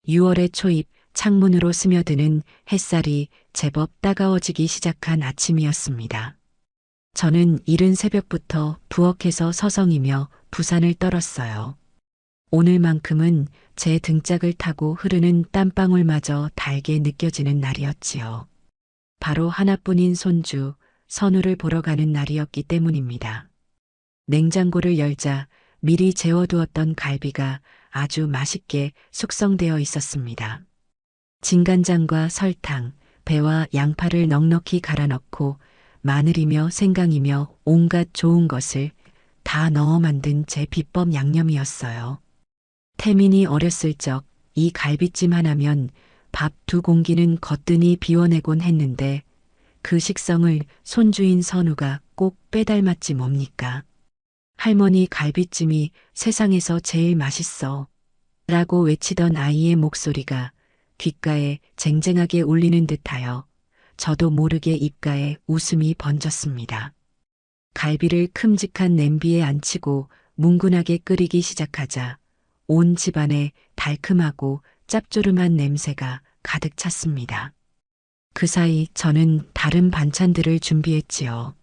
6월의 초입 창문으로 스며드는 햇살이 제법 따가워지기 시작한 아침이었습니다. 저는 이른 새벽부터 부엌에서 서성이며 부산을 떨었어요. 오늘만큼은 제 등짝을 타고 흐르는 땀방울마저 달게 느껴지는 날이었지요. 바로 하나뿐인 손주, 선우를 보러 가는 날이었기 때문입니다. 냉장고를 열자 미리 재워두었던 갈비가 아주 맛있게 숙성되어 있었습니다. 진간장과 설탕, 배와 양파를 넉넉히 갈아 넣고 마늘이며 생강이며 온갖 좋은 것을 다 넣어 만든 제 비법 양념이었어요. 태민이 어렸을 적 이 갈비찜 하나면 밥 2공기는 거뜬히 비워내곤 했는데 그 식성을 손주인 선우가 꼭 빼닮았지 뭡니까? 할머니 갈비찜이 세상에서 제일 맛있어 라고 외치던 아이의 목소리가 귓가에 쟁쟁하게 울리는 듯하여 저도 모르게 입가에 웃음이 번졌습니다. 갈비를 큼직한 냄비에 앉히고 뭉근하게 끓이기 시작하자 온 집안에 달큼하고 짭조름한 냄새가 가득 찼습니다. 그 사이 저는 다른 반찬들을 준비했지요.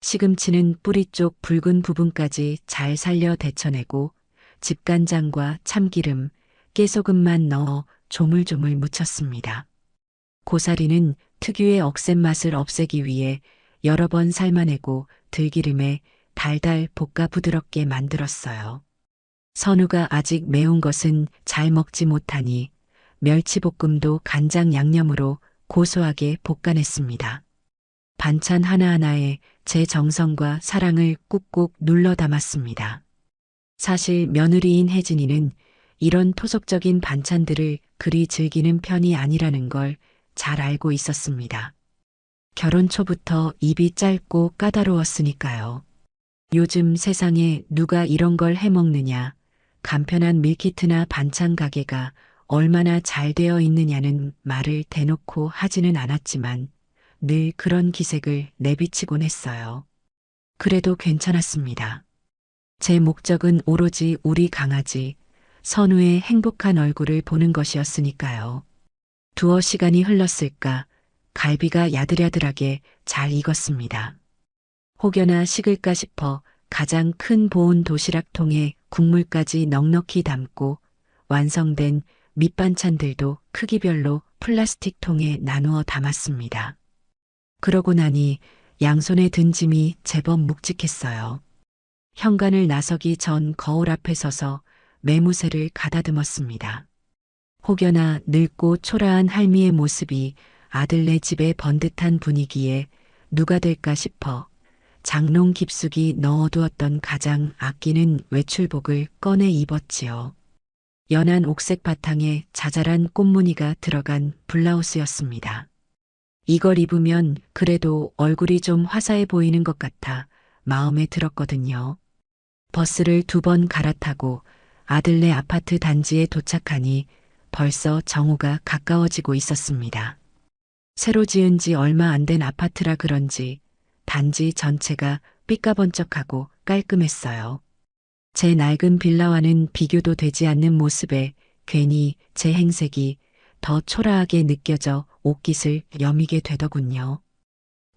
시금치는 뿌리 쪽 붉은 부분까지 잘 살려 데쳐내고 집간장과 참기름, 깨소금만 넣어 조물조물 무쳤습니다. 고사리는 특유의 억센 맛을 없애기 위해 여러 번 삶아내고 들기름에 달달 볶아 부드럽게 만들었어요. 선우가 아직 매운 것은 잘 먹지 못하니 멸치볶음도 간장 양념으로 고소하게 볶아냈습니다. 반찬 하나하나에 제 정성과 사랑을 꾹꾹 눌러 담았습니다. 사실 며느리인 혜진이는 이런 토속적인 반찬들을 그리 즐기는 편이 아니라는 걸 잘 알고 있었습니다. 결혼 초부터 입이 짧고 까다로웠으니까요. 요즘 세상에 누가 이런 걸 해먹느냐, 간편한 밀키트나 반찬 가게가 얼마나 잘 되어 있느냐는 말을 대놓고 하지는 않았지만 늘 그런 기색을 내비치곤 했어요. 그래도 괜찮았습니다. 제 목적은 오로지 우리 강아지, 선우의 행복한 얼굴을 보는 것이었으니까요. 두어 시간이 흘렀을까 갈비가 야들야들하게 잘 익었습니다. 혹여나 식을까 싶어 가장 큰 보온 도시락통에 국물까지 넉넉히 담고 완성된 밑반찬들도 크기별로 플라스틱 통에 나누어 담았습니다. 그러고 나니 양손에 든 짐이 제법 묵직했어요. 현관을 나서기 전 거울 앞에 서서 매무새를 가다듬었습니다. 혹여나 늙고 초라한 할미의 모습이 아들네 집에 번듯한 분위기에 누가 될까 싶어 장롱 깊숙이 넣어두었던 가장 아끼는 외출복을 꺼내 입었지요. 연한 옥색 바탕에 자잘한 꽃무늬가 들어간 블라우스였습니다. 이걸 입으면 그래도 얼굴이 좀 화사해 보이는 것 같아 마음에 들었거든요. 버스를 2번 갈아타고 아들네 아파트 단지에 도착하니 벌써 정오가 가까워지고 있었습니다. 새로 지은 지 얼마 안 된 아파트라 그런지 단지 전체가 삐까번쩍하고 깔끔했어요. 제 낡은 빌라와는 비교도 되지 않는 모습에 괜히 제 행색이 더 초라하게 느껴져 옷깃을 여미게 되더군요.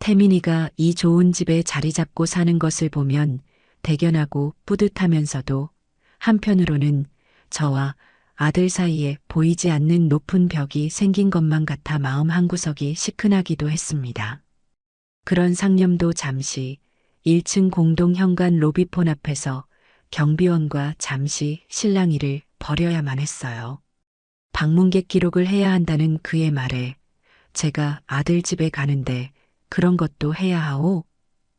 태민이가 이 좋은 집에 자리 잡고 사는 것을 보면 대견하고 뿌듯하면서도 한편으로는 저와 아들 사이에 보이지 않는 높은 벽이 생긴 것만 같아 마음 한구석이 시큰하기도 했습니다. 그런 상념도 잠시 1층 공동 현관 로비폰 앞에서 경비원과 잠시 실랑이를 벌여야만 했어요. 방문객 기록을 해야 한다는 그의 말에 제가 아들 집에 가는데 그런 것도 해야 하오?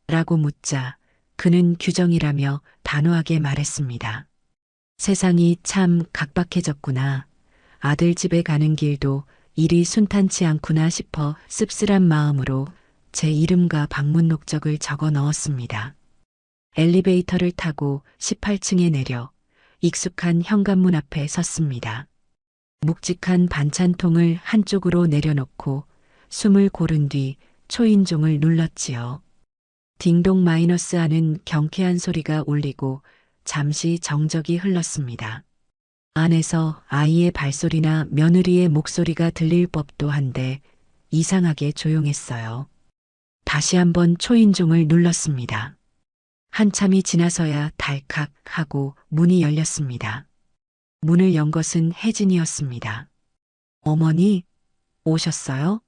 라고 묻자 그는 규정이라며 단호하게 말했습니다. 세상이 참 각박해졌구나. 아들 집에 가는 길도 일이 순탄치 않구나 싶어 씁쓸한 마음으로 제 이름과 방문 목적을 적어 넣었습니다. 엘리베이터를 타고 18층에 내려 익숙한 현관문 앞에 섰습니다. 묵직한 반찬통을 한쪽으로 내려놓고 숨을 고른 뒤 초인종을 눌렀지요. 딩동 마이너스 하는 경쾌한 소리가 울리고 잠시 정적이 흘렀습니다. 안에서 아이의 발소리나 며느리의 목소리가 들릴 법도 한데 이상하게 조용했어요. 다시 한번 초인종을 눌렀습니다. 한참이 지나서야 달칵 하고 문이 열렸습니다. 문을 연 것은 혜진이었습니다. 어머니, 오셨어요?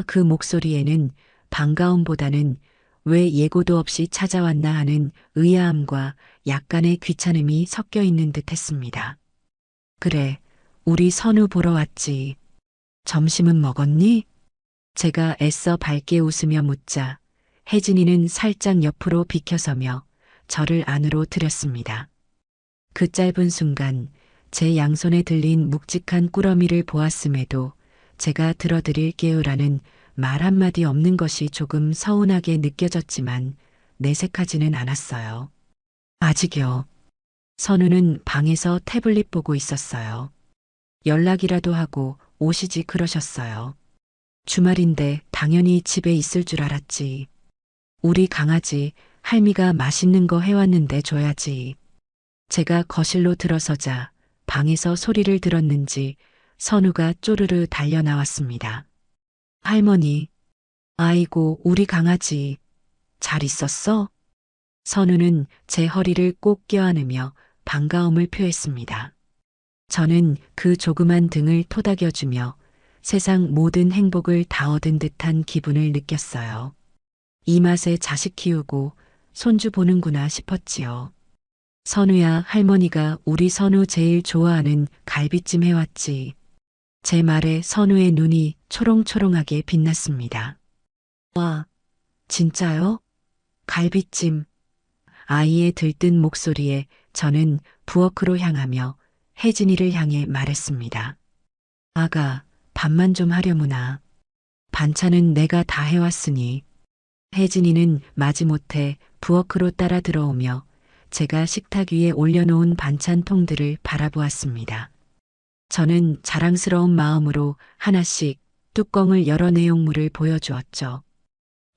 그 목소리에는 반가움보다는 왜 예고도 없이 찾아왔나 하는 의아함과 약간의 귀찮음이 섞여 있는 듯 했습니다. 그래, 우리 선우 보러 왔지. 점심은 먹었니? 제가 애써 밝게 웃으며 묻자 혜진이는 살짝 옆으로 비켜서며 저를 안으로 들였습니다. 그 짧은 순간 제 양손에 들린 묵직한 꾸러미를 보았음에도 제가 들어드릴게요라는 말 한마디 없는 것이 조금 서운하게 느껴졌지만 내색하지는 않았어요. 아직요. 선우는 방에서 태블릿 보고 있었어요. 연락이라도 하고 오시지 그러셨어요. 주말인데 당연히 집에 있을 줄 알았지. 우리 강아지 할미가 맛있는 거 해왔는데 줘야지. 제가 거실로 들어서자 방에서 소리를 들었는지 선우가 쪼르르 달려 나왔습니다. 할머니, 아이고 우리 강아지 잘 있었어? 선우는 제 허리를 꼭 껴안으며 반가움을 표했습니다. 저는 그 조그만 등을 토닥여주며 세상 모든 행복을 다 얻은 듯한 기분을 느꼈어요. 이 맛에 자식 키우고 손주 보는구나 싶었지요. 선우야, 할머니가 우리 선우 제일 좋아하는 갈비찜 해왔지. 제 말에 선우의 눈이 초롱초롱하게 빛났습니다. 와, 진짜요? 갈비찜. 아이의 들뜬 목소리에 저는 부엌으로 향하며 혜진이를 향해 말했습니다. 아가, 밥만 좀 하려무나. 반찬은 내가 다 해왔으니. 혜진이는 마지못해 부엌으로 따라 들어오며 제가 식탁 위에 올려놓은 반찬통들을 바라보았습니다. 저는 자랑스러운 마음으로 하나씩 뚜껑을 열어 내용물을 보여주었죠.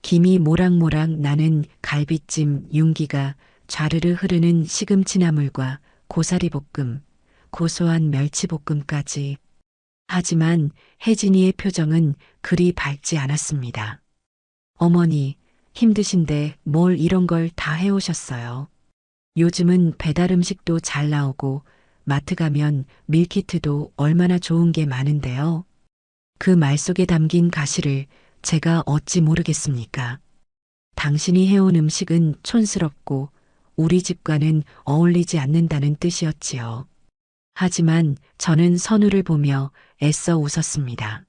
김이 모락모락 나는 갈비찜 윤기가 좌르르 흐르는 시금치 나물과 고사리 볶음, 고소한 멸치 볶음까지. 하지만 혜진이의 표정은 그리 밝지 않았습니다. 어머니, 힘드신데 뭘 이런 걸 다 해오셨어요. 요즘은 배달 음식도 잘 나오고 마트 가면 밀키트도 얼마나 좋은 게 많은데요. 그 말 속에 담긴 가시를 제가 어찌 모르겠습니까? 당신이 해온 음식은 촌스럽고 우리 집과는 어울리지 않는다는 뜻이었지요. 하지만 저는 선우를 보며 애써 웃었습니다.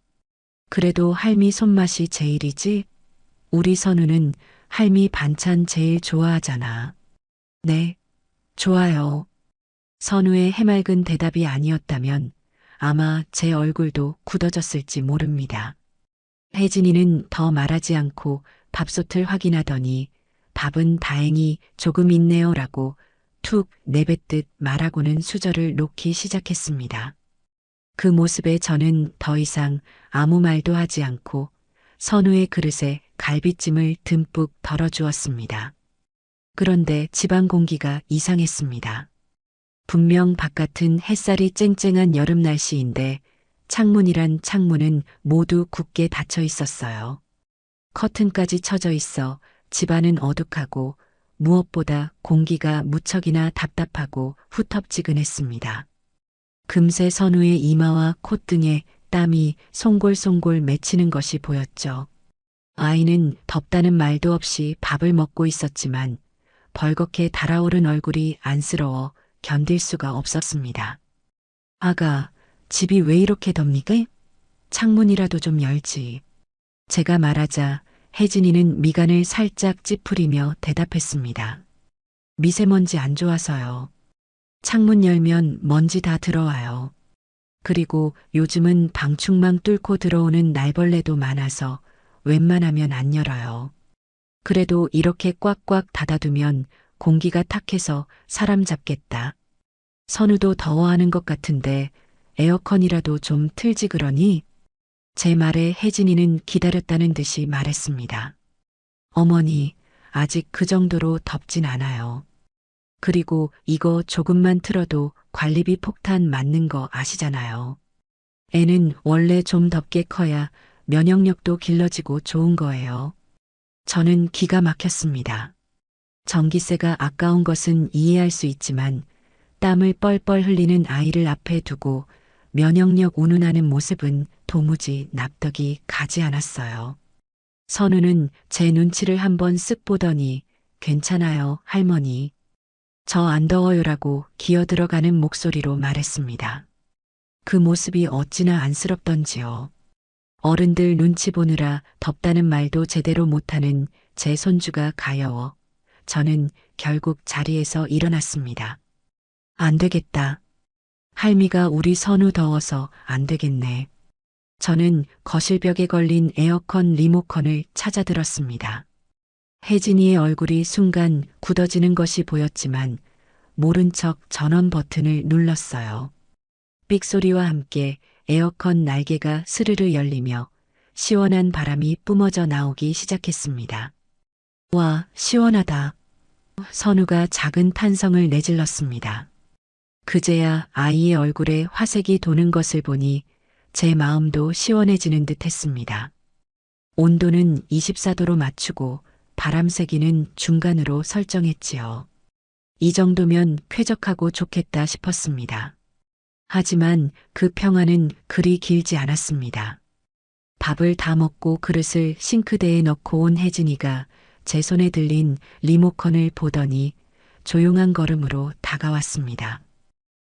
그래도 할미 손맛이 제일이지? 우리 선우는 할미 반찬 제일 좋아하잖아. 네, 좋아요. 선우의 해맑은 대답이 아니었다면 아마 제 얼굴도 굳어졌을지 모릅니다. 혜진이는 더 말하지 않고 밥솥을 확인하더니 밥은 다행히 조금 있네요라고 툭 내뱉듯 말하고는 수저를 놓기 시작했습니다. 그 모습에 저는 더 이상 아무 말도 하지 않고 선우의 그릇에 갈비찜을 듬뿍 덜어주었습니다. 그런데 집안 공기가 이상했습니다. 분명 바깥은 햇살이 쨍쨍한 여름 날씨인데 창문이란 창문은 모두 굳게 닫혀 있었어요. 커튼까지 쳐져 있어 집안은 어둑하고 무엇보다 공기가 무척이나 답답하고 후텁지근했습니다. 금세 선우의 이마와 콧등에 땀이 송골송골 맺히는 것이 보였죠. 아이는 덥다는 말도 없이 밥을 먹고 있었지만 벌겋게 달아오른 얼굴이 안쓰러워 견딜 수가 없었습니다. 아가, 집이 왜 이렇게 덥니까? 창문이라도 좀 열지. 제가 말하자 혜진이는 미간을 살짝 찌푸리며 대답했습니다. 미세먼지 안 좋아서요. 창문 열면 먼지 다 들어와요. 그리고 요즘은 방충망 뚫고 들어오는 날벌레도 많아서 웬만하면 안 열어요. 그래도 이렇게 꽉꽉 닫아두면 공기가 탁해서 사람 잡겠다. 선우도 더워하는 것 같은데 에어컨이라도 좀 틀지 그러니? 제 말에 혜진이는 기다렸다는 듯이 말했습니다. 어머니, 아직 그 정도로 덥진 않아요. 그리고 이거 조금만 틀어도 관리비 폭탄 맞는 거 아시잖아요. 애는 원래 좀 덥게 커야 면역력도 길러지고 좋은 거예요. 저는 기가 막혔습니다. 전기세가 아까운 것은 이해할 수 있지만 땀을 뻘뻘 흘리는 아이를 앞에 두고 면역력 운운하는 모습은 도무지 납득이 가지 않았어요. 선우는 제 눈치를 한번 쓱 보더니 괜찮아요, 할머니. 저 안 더워요라고 기어들어가는 목소리로 말했습니다. 그 모습이 어찌나 안쓰럽던지요. 어른들 눈치 보느라 덥다는 말도 제대로 못하는 제 손주가 가여워 저는 결국 자리에서 일어났습니다. 안 되겠다. 할미가 우리 선우 더워서 안 되겠네. 저는 거실벽에 걸린 에어컨 리모컨을 찾아들었습니다. 혜진이의 얼굴이 순간 굳어지는 것이 보였지만 모른 척 전원 버튼을 눌렀어요. 삑소리와 함께 에어컨 날개가 스르르 열리며 시원한 바람이 뿜어져 나오기 시작했습니다. 와, 시원하다. 선우가 작은 탄성을 내질렀습니다. 그제야 아이의 얼굴에 화색이 도는 것을 보니 제 마음도 시원해지는 듯 했습니다. 온도는 24도로 맞추고 바람 세기는 중간으로 설정했지요. 이 정도면 쾌적하고 좋겠다 싶었습니다. 하지만 그 평화는 그리 길지 않았습니다. 밥을 다 먹고 그릇을 싱크대에 넣고 온 혜진이가 제 손에 들린 리모컨을 보더니 조용한 걸음으로 다가왔습니다.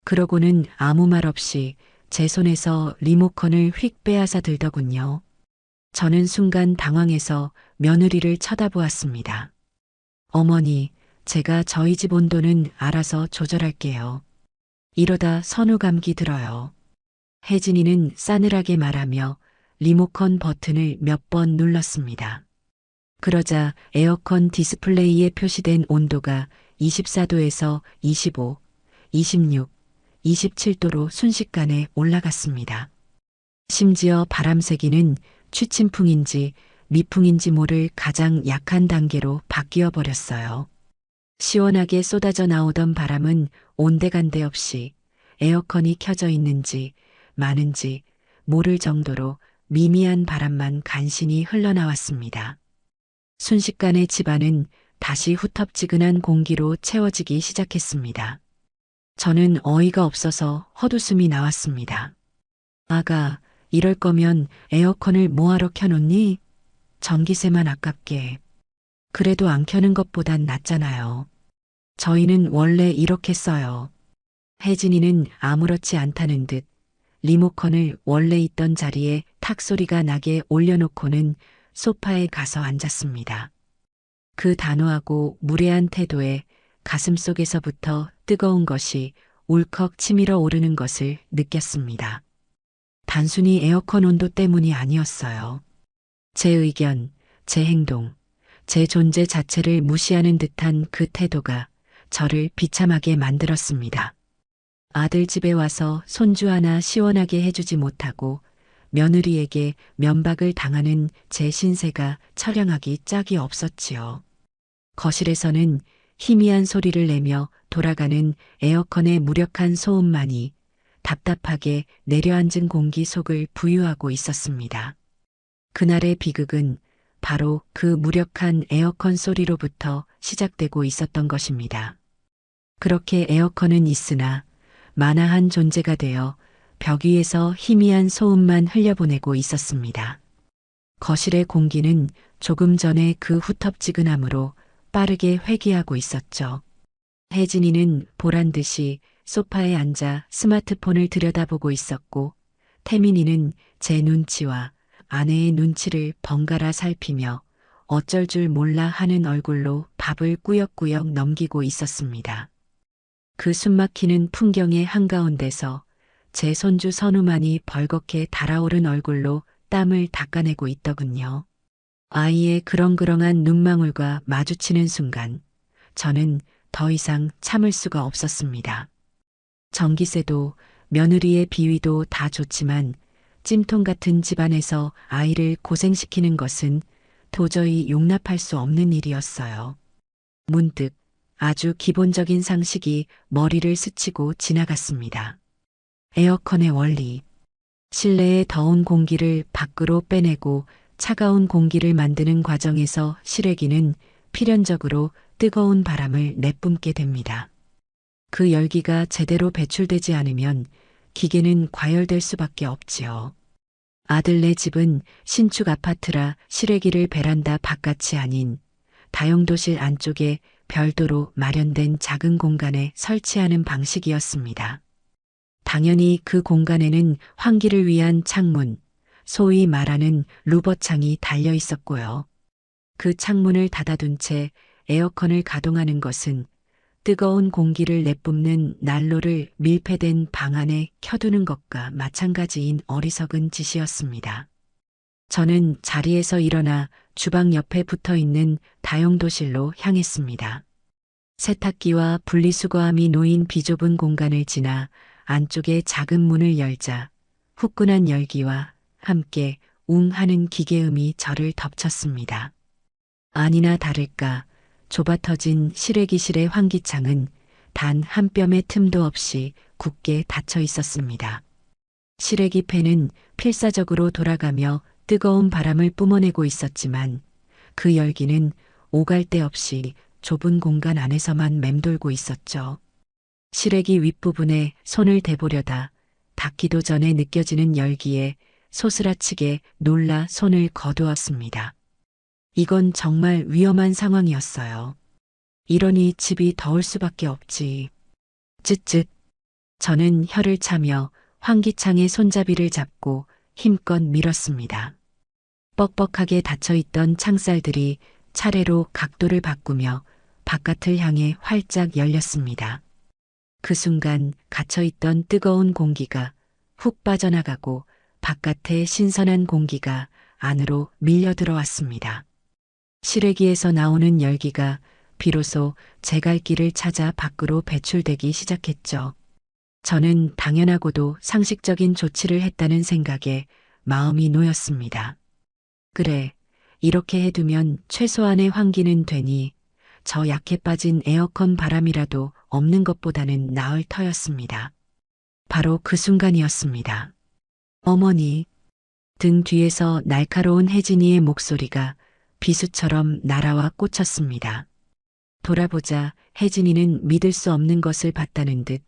그러고는 아무 말 없이 제 손에서 리모컨을 휙 빼앗아 들더군요. 저는 순간 당황해서 며느리를 쳐다보았습니다. 어머니, 제가 저희 집 온도는 알아서 조절할게요. 이러다 선우 감기 들어요. 혜진이는 싸늘하게 말하며 리모컨 버튼을 몇 번 눌렀습니다. 그러자 에어컨 디스플레이에 표시된 온도가 24도에서 25, 26, 27도로 순식간에 올라갔습니다. 심지어 바람 세기는 취침풍인지 미풍인지 모를 가장 약한 단계로 바뀌어 버렸어요. 시원하게 쏟아져 나오던 바람은 온데간데 없이 에어컨이 켜져 있는지 마는지 모를 정도로 미미한 바람만 간신히 흘러나왔습니다. 순식간에 집안은 다시 후텁지근한 공기로 채워지기 시작했습니다. 저는 어이가 없어서 헛웃음이 나왔습니다. 아가, 이럴 거면 에어컨을 뭐하러 켜놓니? 전기세만 아깝게. 그래도 안 켜는 것보단 낫잖아요. 저희는 원래 이렇게 써요. 혜진이는 아무렇지 않다는 듯 리모컨을 원래 있던 자리에 탁 소리가 나게 올려놓고는 소파에 가서 앉았습니다. 그 단호하고 무례한 태도에 가슴속에서부터 뜨거운 것이 울컥 치밀어 오르는 것을 느꼈습니다. 단순히 에어컨 온도 때문이 아니었어요. 제 의견, 제 행동, 제 존재 자체를 무시하는 듯한 그 태도가 저를 비참하게 만들었습니다. 아들 집에 와서 손주 하나 시원하게 해주지 못하고 며느리에게 면박을 당하는 제 신세가 처량하기 짝이 없었지요. 거실에서는 희미한 소리를 내며 돌아가는 에어컨의 무력한 소음만이 답답하게 내려앉은 공기 속을 부유하고 있었습니다. 그날의 비극은 바로 그 무력한 에어컨 소리로부터 시작되고 있었던 것입니다. 그렇게 에어컨은 있으나 만화한 존재가 되어 벽 위에서 희미한 소음만 흘려보내고 있었습니다. 거실의 공기는 조금 전에 그 후텁지근함으로 빠르게 회귀하고 있었죠. 혜진이는 보란 듯이 소파에 앉아 스마트폰을 들여다보고 있었고 태민이는 제 눈치와 아내의 눈치를 번갈아 살피며 어쩔 줄 몰라 하는 얼굴로 밥을 꾸역꾸역 넘기고 있었습니다. 그 숨막히는 풍경의 한가운데서 제 손주 선우만이 벌겋게 달아오른 얼굴로 땀을 닦아내고 있더군요. 아이의 그렁그렁한 눈망울과 마주치는 순간 저는 더 이상 참을 수가 없었습니다. 전기세도 며느리의 비위도 다 좋지만 찜통 같은 집안에서 아이를 고생시키는 것은 도저히 용납할 수 없는 일이었어요. 문득 아주 기본적인 상식이 머리를 스치고 지나갔습니다. 에어컨의 원리. 실내의 더운 공기를 밖으로 빼내고 차가운 공기를 만드는 과정에서 실외기는 필연적으로 뜨거운 바람을 내뿜게 됩니다. 그 열기가 제대로 배출되지 않으면 기계는 과열될 수밖에 없지요. 아들네 집은 신축 아파트라 실외기를 베란다 바깥이 아닌 다용도실 안쪽에 별도로 마련된 작은 공간에 설치하는 방식이었습니다. 당연히 그 공간에는 환기를 위한 창문, 소위 말하는 루버창이 달려 있었고요. 그 창문을 닫아둔 채 에어컨을 가동하는 것은 뜨거운 공기를 내뿜는 난로를 밀폐된 방 안에 켜두는 것과 마찬가지인 어리석은 짓이었습니다. 저는 자리에서 일어나 주방 옆에 붙어 있는 다용도실로 향했습니다. 세탁기와 분리수거함이 놓인 비좁은 공간을 지나 안쪽에 작은 문을 열자 후끈한 열기와 함께 웅 하는 기계음이 저를 덮쳤습니다. 아니나 다를까 좁아터진 실외기실의 환기창은 단 한 뼘의 틈도 없이 굳게 닫혀 있었습니다. 실외기 팬은 필사적으로 돌아가며 뜨거운 바람을 뿜어내고 있었지만 그 열기는 오갈 데 없이 좁은 공간 안에서만 맴돌고 있었죠. 실외기 윗부분에 손을 대보려다 닿기도 전에 느껴지는 열기에 소스라치게 놀라 손을 거두었습니다. 이건 정말 위험한 상황이었어요. 이러니 집이 더울 수밖에 없지. 쯧쯧. 저는 혀를 차며 환기창의 손잡이를 잡고 힘껏 밀었습니다. 뻑뻑하게 닫혀있던 창살들이 차례로 각도를 바꾸며 바깥을 향해 활짝 열렸습니다. 그 순간 갇혀있던 뜨거운 공기가 훅 빠져나가고 바깥의 신선한 공기가 안으로 밀려 들어왔습니다. 실외기에서 나오는 열기가 비로소 제 갈 길을 찾아 밖으로 배출되기 시작했죠. 저는 당연하고도 상식적인 조치를 했다는 생각에 마음이 놓였습니다. 그래, 이렇게 해두면 최소한의 환기는 되니 저 약해 빠진 에어컨 바람이라도 없는 것보다는 나을 터였습니다. 바로 그 순간이었습니다. 어머니, 등 뒤에서 날카로운 혜진이의 목소리가 비수처럼 날아와 꽂혔습니다. 돌아보자 혜진이는 믿을 수 없는 것을 봤다는 듯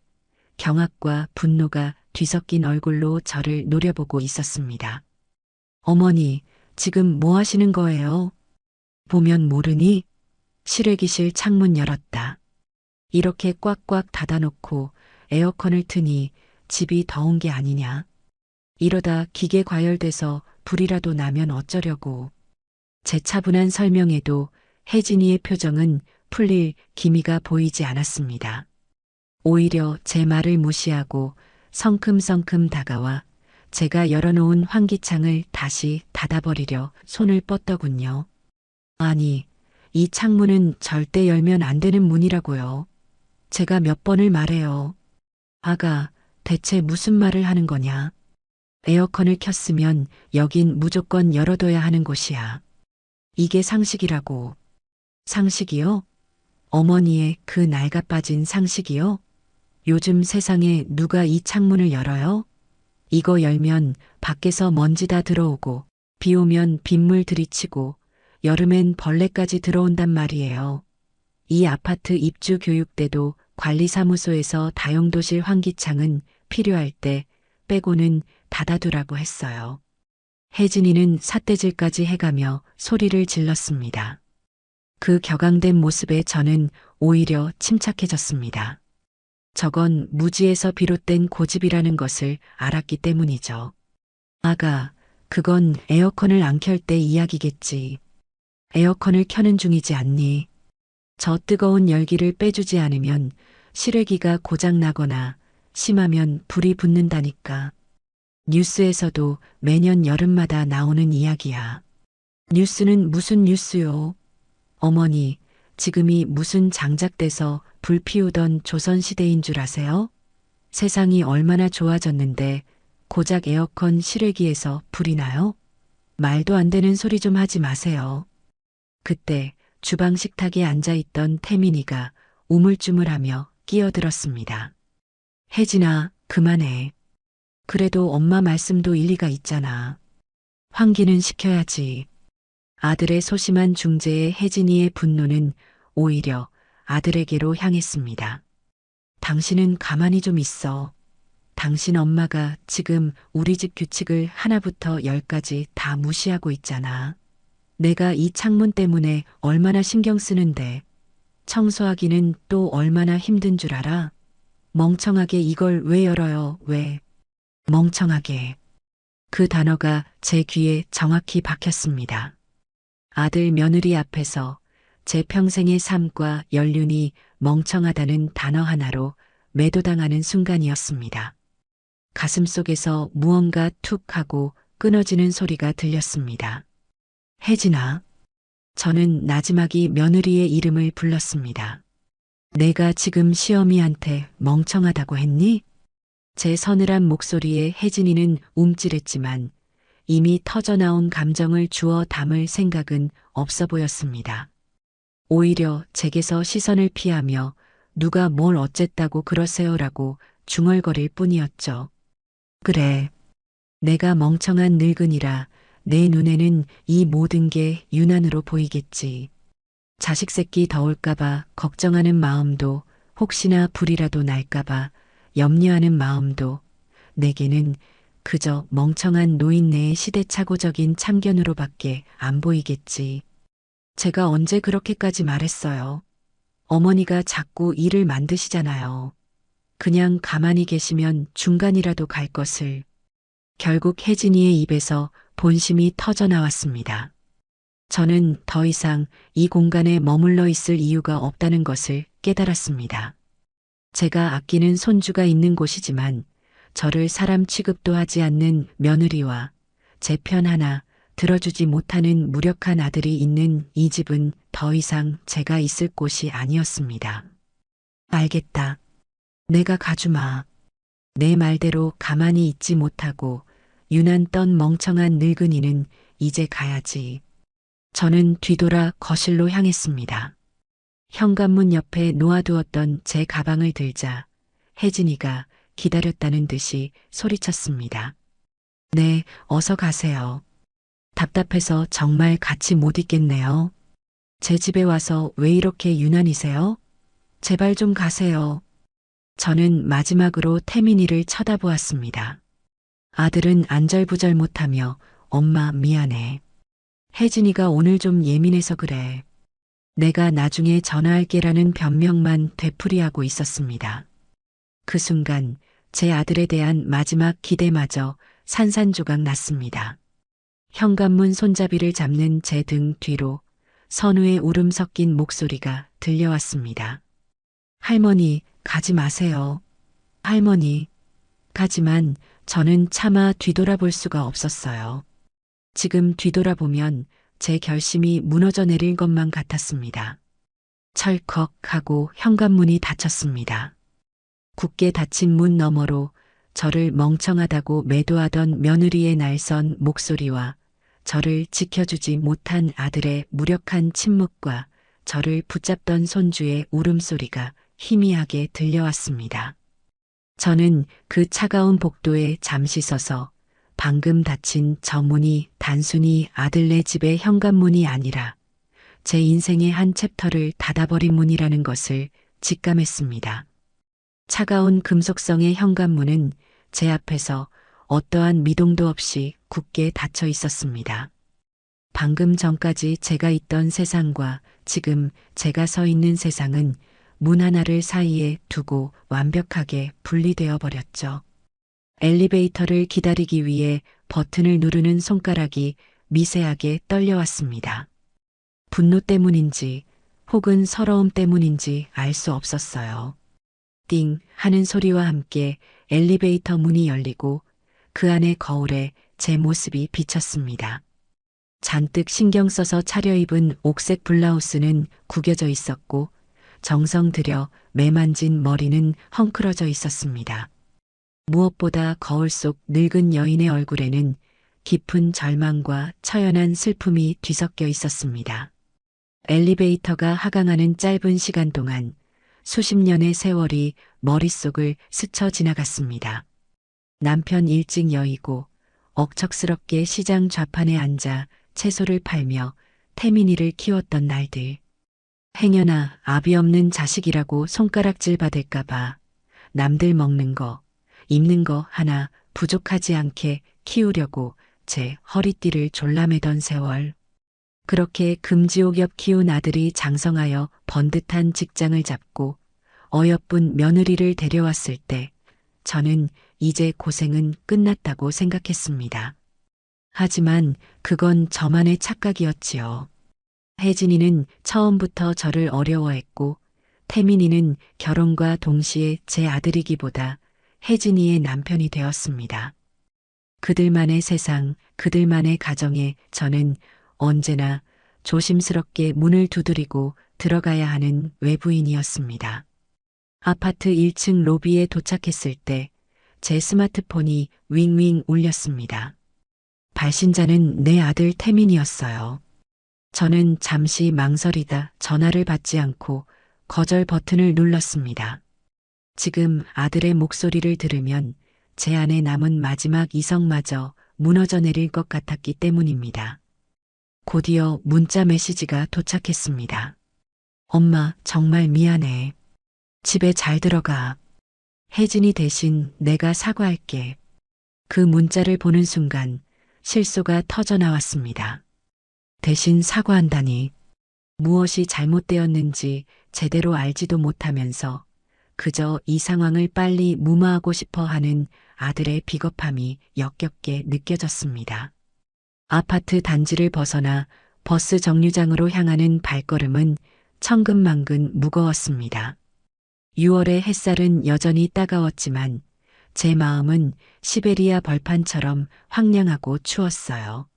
경악과 분노가 뒤섞인 얼굴로 저를 노려보고 있었습니다. 어머니, 지금 뭐 하시는 거예요? 보면 모르니? 실외기실 창문 열었다. 이렇게 꽉꽉 닫아놓고 에어컨을 트니 집이 더운 게 아니냐? 이러다 기계 과열돼서 불이라도 나면 어쩌려고. 제 차분한 설명에도 혜진이의 표정은 풀릴 기미가 보이지 않았습니다. 오히려 제 말을 무시하고 성큼성큼 다가와 제가 열어놓은 환기창을 다시 닫아버리려 손을 뻗더군요. 아니, 이 창문은 절대 열면 안 되는 문이라고요. 제가 몇 번을 말해요. 아가, 대체 무슨 말을 하는 거냐? 에어컨을 켰으면 여긴 무조건 열어둬야 하는 곳이야. 이게 상식이라고. 상식이요? 어머니의 그 낡아빠진 상식이요? 요즘 세상에 누가 이 창문을 열어요? 이거 열면 밖에서 먼지 다 들어오고 비 오면 빗물 들이치고 여름엔 벌레까지 들어온단 말이에요. 이 아파트 입주 교육 때도 관리사무소에서 다용도실 환기창은 필요할 때 빼고는 닫아두라고 했어요. 혜진이는 삿대질까지 해가며 소리를 질렀습니다. 그 격앙된 모습에 저는 오히려 침착해졌습니다. 저건 무지에서 비롯된 고집이라는 것을 알았기 때문이죠. 아가, 그건 에어컨을 안 켤 때 이야기겠지. 에어컨을 켜는 중이지 않니? 저 뜨거운 열기를 빼주지 않으면 실외기가 고장나거나 심하면 불이 붙는다니까. 뉴스에서도 매년 여름마다 나오는 이야기야. 뉴스는 무슨 뉴스요? 어머니, 지금이 무슨 장작돼서 불 피우던 조선시대인 줄 아세요? 세상이 얼마나 좋아졌는데 고작 에어컨 실외기에서 불이 나요? 말도 안 되는 소리 좀 하지 마세요. 그때 주방 식탁에 앉아있던 태민이가 우물쭈물하며 끼어들었습니다. 혜진아, 그만해. 그래도 엄마 말씀도 일리가 있잖아. 환기는 시켜야지. 아들의 소심한 중재에 혜진이의 분노는 오히려 아들에게로 향했습니다. 당신은 가만히 좀 있어. 당신 엄마가 지금 우리 집 규칙을 하나부터 열까지 다 무시하고 있잖아. 내가 이 창문 때문에 얼마나 신경 쓰는데 청소하기는 또 얼마나 힘든 줄 알아? 멍청하게 이걸 왜 열어요? 왜? 멍청하게. 그 단어가 제 귀에 정확히 박혔습니다. 아들 며느리 앞에서 제 평생의 삶과 연륜이 멍청하다는 단어 하나로 매도당하는 순간이었습니다. 가슴속에서 무언가 툭 하고 끊어지는 소리가 들렸습니다. 혜진아. 저는 나지막이 며느리의 이름을 불렀습니다. 내가 지금 시어미한테 멍청하다고 했니? 제 서늘한 목소리에 혜진이는 움찔했지만 이미 터져나온 감정을 주워 담을 생각은 없어 보였습니다. 오히려 제게서 시선을 피하며 누가 뭘 어쨌다고 그러세요라고 중얼거릴 뿐이었죠. 그래. 내가 멍청한 늙은이라 내 눈에는 이 모든 게 유난으로 보이겠지. 자식 새끼 더울까봐 걱정하는 마음도 혹시나 불이라도 날까봐 염려하는 마음도 내게는 그저 멍청한 노인네의 시대착오적인 참견으로밖에 안 보이겠지. 제가 언제 그렇게까지 말했어요. 어머니가 자꾸 일을 만드시잖아요. 그냥 가만히 계시면 중간이라도 갈 것을. 결국 혜진이의 입에서 본심이 터져나왔습니다. 저는 더 이상 이 공간에 머물러 있을 이유가 없다는 것을 깨달았습니다. 제가 아끼는 손주가 있는 곳이지만 저를 사람 취급도 하지 않는 며느리와 제 편 하나 들어주지 못하는 무력한 아들이 있는 이 집은 더 이상 제가 있을 곳이 아니었습니다. 알겠다. 내가 가주마. 내 말대로 가만히 있지 못하고 유난 떤 멍청한 늙은이는 이제 가야지. 저는 뒤돌아 거실로 향했습니다. 현관문 옆에 놓아두었던 제 가방을 들자 혜진이가 기다렸다는 듯이 소리쳤습니다. 네, 어서 가세요. 답답해서 정말 같이 못 있겠네요. 제 집에 와서 왜 이렇게 유난이세요? 제발 좀 가세요. 저는 마지막으로 태민이를 쳐다보았습니다. 아들은 안절부절 못하며 엄마 미안해. 혜진이가 오늘 좀 예민해서 그래. 내가 나중에 전화할게라는 변명만 되풀이하고 있었습니다. 그 순간 제 아들에 대한 마지막 기대마저 산산조각 났습니다. 현관문 손잡이를 잡는 제 등 뒤로 선우의 울음 섞인 목소리가 들려왔습니다. 할머니, 가지 마세요. 할머니. 하지만 저는 차마 뒤돌아볼 수가 없었어요. 지금 뒤돌아보면 제 결심이 무너져 내릴 것만 같았습니다. 철컥 하고 현관문이 닫혔습니다. 굳게 닫힌 문 너머로 저를 멍청하다고 매도하던 며느리의 날선 목소리와 저를 지켜주지 못한 아들의 무력한 침묵과 저를 붙잡던 손주의 울음소리가 희미하게 들려왔습니다. 저는 그 차가운 복도에 잠시 서서 방금 닫힌 저 문이 단순히 아들네 집의 현관문이 아니라 제 인생의 한 챕터를 닫아버린 문이라는 것을 직감했습니다. 차가운 금속성의 현관문은 제 앞에서 어떠한 미동도 없이 굳게 닫혀 있었습니다. 방금 전까지 제가 있던 세상과 지금 제가 서 있는 세상은 문 하나를 사이에 두고 완벽하게 분리되어 버렸죠. 엘리베이터를 기다리기 위해 버튼을 누르는 손가락이 미세하게 떨려왔습니다. 분노 때문인지 혹은 서러움 때문인지 알 수 없었어요. 띵 하는 소리와 함께 엘리베이터 문이 열리고 그 안의 거울에 제 모습이 비쳤습니다. 잔뜩 신경 써서 차려입은 옥색 블라우스는 구겨져 있었고 정성 들여 매만진 머리는 헝클어져 있었습니다. 무엇보다 거울 속 늙은 여인의 얼굴에는 깊은 절망과 처연한 슬픔이 뒤섞여 있었습니다. 엘리베이터가 하강하는 짧은 시간 동안 수십 년의 세월이 머릿속을 스쳐 지나갔습니다. 남편 일찍 여의고 억척스럽게 시장 좌판에 앉아 채소를 팔며 태민이를 키웠던 날들. 행여나 아비 없는 자식이라고 손가락질 받을까봐 남들 먹는 거, 입는 거 하나 부족하지 않게 키우려고 제 허리띠를 졸라매던 세월. 그렇게 금지옥엽 키운 아들이 장성하여 번듯한 직장을 잡고 어여쁜 며느리를 데려왔을 때 저는 이제 고생은 끝났다고 생각했습니다. 하지만 그건 저만의 착각이었지요. 혜진이는 처음부터 저를 어려워했고 태민이는 결혼과 동시에 제 아들이기보다 혜진이의 남편이 되었습니다. 그들만의 세상, 그들만의 가정에 저는 언제나 조심스럽게 문을 두드리고 들어가야 하는 외부인이었습니다. 아파트 1층 로비에 도착했을 때 제 스마트폰이 윙윙 울렸습니다. 발신자는 내 아들 태민이었어요. 저는 잠시 망설이다 전화를 받지 않고 거절 버튼을 눌렀습니다. 지금 아들의 목소리를 들으면 제 안에 남은 마지막 이성마저 무너져 내릴 것 같았기 때문입니다. 곧이어 문자 메시지가 도착했습니다. 엄마, 정말 미안해. 집에 잘 들어가. 혜진이 대신 내가 사과할게. 그 문자를 보는 순간 실소가 터져 나왔습니다. 대신 사과한다니. 무엇이 잘못되었는지 제대로 알지도 못하면서 그저 이 상황을 빨리 무마하고 싶어 하는 아들의 비겁함이 역겹게 느껴졌습니다. 아파트 단지를 벗어나 버스 정류장으로 향하는 발걸음은 천근만근 무거웠습니다. 6월의 햇살은 여전히 따가웠지만 제 마음은 시베리아 벌판처럼 황량하고 추웠어요.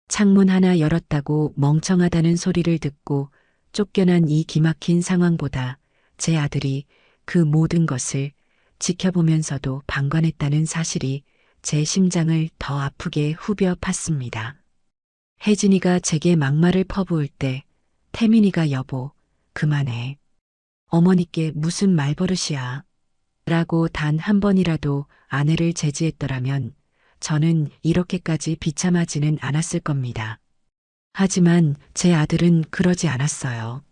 창문 하나 열었다고 멍청하다는 소리를 듣고 쫓겨난 이 기막힌 상황보다 제 아들이 그 모든 것을 지켜보면서도 방관했다는 사실이 제 심장을 더 아프게 후벼 팠습니다. 혜진이가 제게 막말을 퍼부을 때 태민이가 여보, 그만해. 어머니께 무슨 말버릇이야. 라고 단 한 번이라도 아내를 제지했더라면 저는 이렇게까지 비참하지는 않았을 겁니다. 하지만 제 아들은 그러지 않았어요.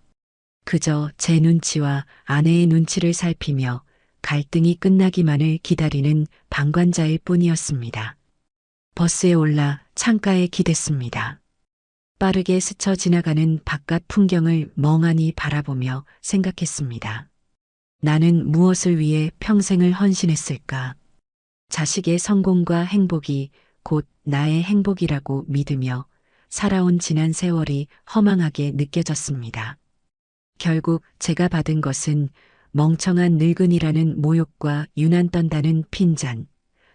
그저 제 눈치와 아내의 눈치를 살피며 갈등이 끝나기만을 기다리는 방관자일 뿐이었습니다. 버스에 올라 창가에 기댔습니다. 빠르게 스쳐 지나가는 바깥 풍경을 멍하니 바라보며 생각했습니다. 나는 무엇을 위해 평생을 헌신했을까? 자식의 성공과 행복이 곧 나의 행복이라고 믿으며 살아온 지난 세월이 허망하게 느껴졌습니다. 결국 제가 받은 것은 멍청한 늙은이라는 모욕과 유난 떤다는 핀잔,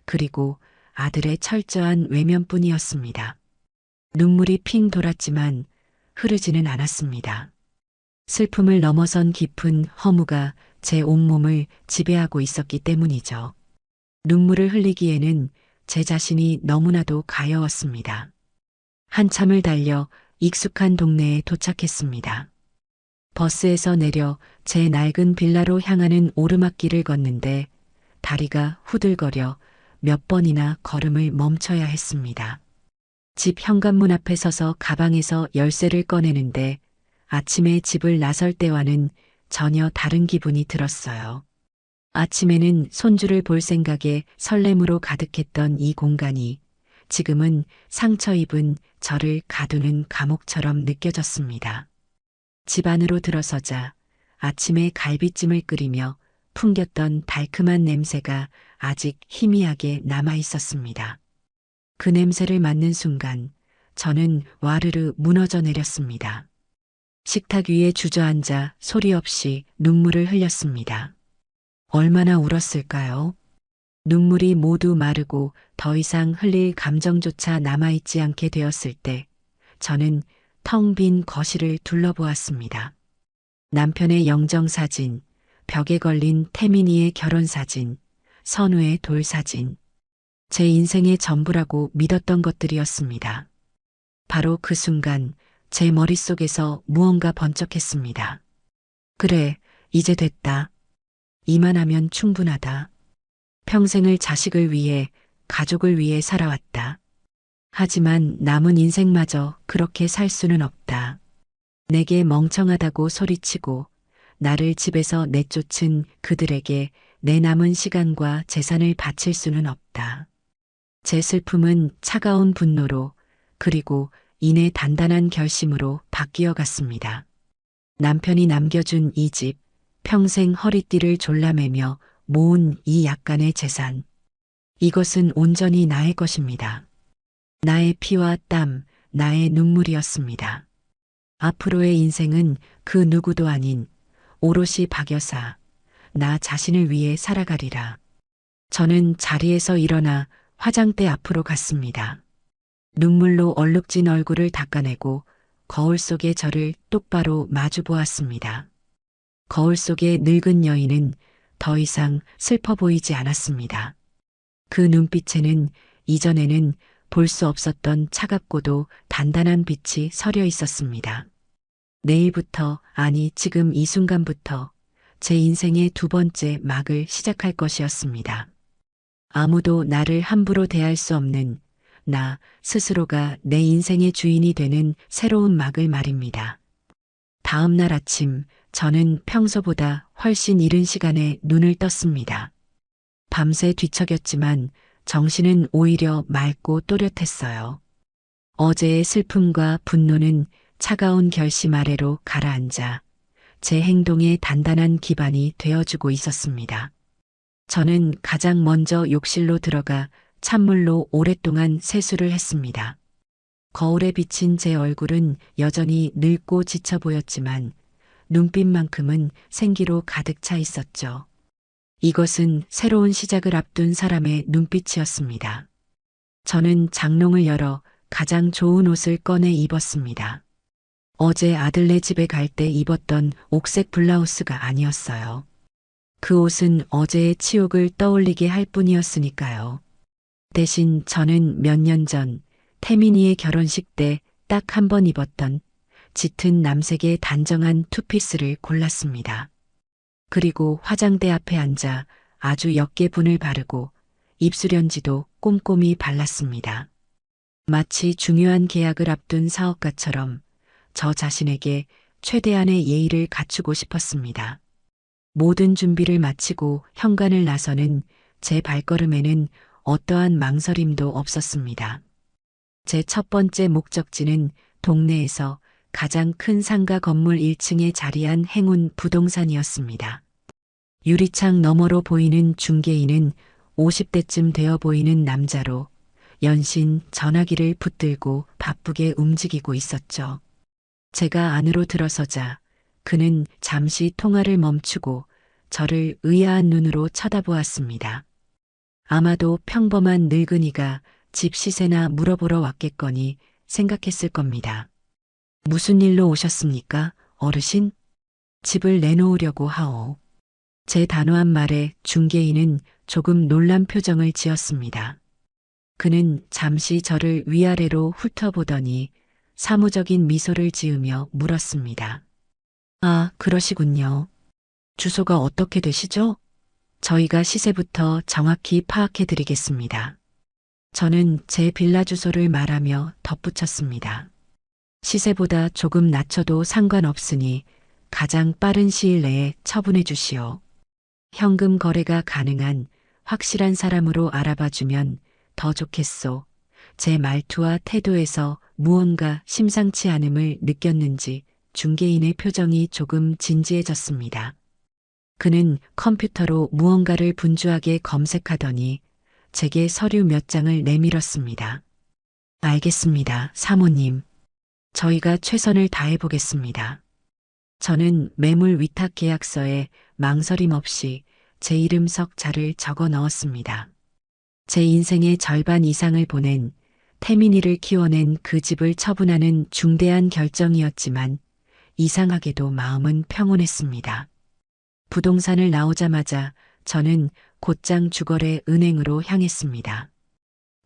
그리고 아들의 철저한 외면뿐이었습니다. 눈물이 핑 돌았지만 흐르지는 않았습니다. 슬픔을 넘어선 깊은 허무가 제 온몸을 지배하고 있었기 때문이죠. 눈물을 흘리기에는 제 자신이 너무나도 가여웠습니다. 한참을 달려 익숙한 동네에 도착했습니다. 버스에서 내려 제 낡은 빌라로 향하는 오르막길을 걷는데 다리가 후들거려 몇 번이나 걸음을 멈춰야 했습니다. 집 현관문 앞에 서서 가방에서 열쇠를 꺼내는데 아침에 집을 나설 때와는 전혀 다른 기분이 들었어요. 아침에는 손주를 볼 생각에 설렘으로 가득했던 이 공간이 지금은 상처 입은 저를 가두는 감옥처럼 느껴졌습니다. 집 안으로 들어서자 아침에 갈비찜을 끓이며 풍겼던 달큼한 냄새가 아직 희미하게 남아 있었습니다. 그 냄새를 맡는 순간 저는 와르르 무너져 내렸습니다. 식탁 위에 주저앉아 소리 없이 눈물을 흘렸습니다. 얼마나 울었을까요? 눈물이 모두 마르고 더 이상 흘릴 감정조차 남아있지 않게 되었을 때 저는 텅 빈 거실을 둘러보았습니다. 남편의 영정사진, 벽에 걸린 태민이의 결혼사진, 선우의 돌사진. 제 인생의 전부라고 믿었던 것들이었습니다. 바로 그 순간 제 머릿속에서 무언가 번쩍했습니다. 그래, 이제 됐다. 이만하면 충분하다. 평생을 자식을 위해, 가족을 위해 살아왔다. 하지만 남은 인생마저 그렇게 살 수는 없다. 내게 멍청하다고 소리치고 나를 집에서 내쫓은 그들에게 내 남은 시간과 재산을 바칠 수는 없다. 제 슬픔은 차가운 분노로 그리고 이내 단단한 결심으로 바뀌어 갔습니다. 남편이 남겨준 이 집, 평생 허리띠를 졸라매며 모은 이 약간의 재산. 이것은 온전히 나의 것입니다. 나의 피와 땀, 나의 눈물이었습니다. 앞으로의 인생은 그 누구도 아닌 오롯이 박 여사, 나 자신을 위해 살아가리라. 저는 자리에서 일어나 화장대 앞으로 갔습니다. 눈물로 얼룩진 얼굴을 닦아내고 거울 속에 저를 똑바로 마주 보았습니다. 거울 속의 늙은 여인은 더 이상 슬퍼 보이지 않았습니다. 그 눈빛에는 이전에는 볼 수 없었던 차갑고도 단단한 빛이 서려 있었습니다. 내일부터, 아니 지금 이 순간부터 제 인생의 두 번째 막을 시작할 것이었습니다. 아무도 나를 함부로 대할 수 없는 나 스스로가 내 인생의 주인이 되는 새로운 막을 말입니다. 다음 날 아침 저는 평소보다 훨씬 이른 시간에 눈을 떴습니다. 밤새 뒤척였지만 정신은 오히려 맑고 또렷했어요. 어제의 슬픔과 분노는 차가운 결심 아래로 가라앉아 제 행동의 단단한 기반이 되어주고 있었습니다. 저는 가장 먼저 욕실로 들어가 찬물로 오랫동안 세수를 했습니다. 거울에 비친 제 얼굴은 여전히 늙고 지쳐 보였지만 눈빛만큼은 생기로 가득 차 있었죠. 이것은 새로운 시작을 앞둔 사람의 눈빛이었습니다. 저는 장롱을 열어 가장 좋은 옷을 꺼내 입었습니다. 어제 아들네 집에 갈 때 입었던 옥색 블라우스가 아니었어요. 그 옷은 어제의 치욕을 떠올리게 할 뿐이었으니까요. 대신 저는 몇 년 전 태민이의 결혼식 때 딱 한 번 입었던 짙은 남색의 단정한 투피스를 골랐습니다. 그리고 화장대 앞에 앉아 아주 옅게 분을 바르고 입술연지도 꼼꼼히 발랐습니다. 마치 중요한 계약을 앞둔 사업가처럼 저 자신에게 최대한의 예의를 갖추고 싶었습니다. 모든 준비를 마치고 현관을 나서는 제 발걸음에는 어떠한 망설임도 없었습니다. 제 첫 번째 목적지는 동네에서 가장 큰 상가 건물 1층에 자리한 행운 부동산이었습니다. 유리창 너머로 보이는 중개인은 50대쯤 되어 보이는 남자로 연신 전화기를 붙들고 바쁘게 움직이고 있었죠. 제가 안으로 들어서자 그는 잠시 통화를 멈추고 저를 의아한 눈으로 쳐다보았습니다. 아마도 평범한 늙은이가 집 시세나 물어보러 왔겠거니 생각했을 겁니다. 무슨 일로 오셨습니까, 어르신? 집을 내놓으려고 하오. 제 단호한 말에 중개인은 조금 놀란 표정을 지었습니다. 그는 잠시 저를 위아래로 훑어보더니 사무적인 미소를 지으며 물었습니다. 아, 그러시군요. 주소가 어떻게 되시죠? 저희가 시세부터 정확히 파악해 드리겠습니다. 저는 제 빌라 주소를 말하며 덧붙였습니다. 시세보다 조금 낮춰도 상관없으니 가장 빠른 시일 내에 처분해 주시오. 현금 거래가 가능한 확실한 사람으로 알아봐주면 더 좋겠소. 제 말투와 태도에서 무언가 심상치 않음을 느꼈는지 중개인의 표정이 조금 진지해졌습니다. 그는 컴퓨터로 무언가를 분주하게 검색하더니 제게 서류 몇 장을 내밀었습니다. 알겠습니다, 사모님. 저희가 최선을 다해보겠습니다. 저는 매물 위탁 계약서에 망설임 없이 제 이름 석자를 적어 넣었습니다. 제 인생의 절반 이상을 보낸 태민이를 키워낸 그 집을 처분하는 중대한 결정이었지만 이상하게도 마음은 평온했습니다. 부동산을 나오자마자 저는 곧장 주거래 은행으로 향했습니다.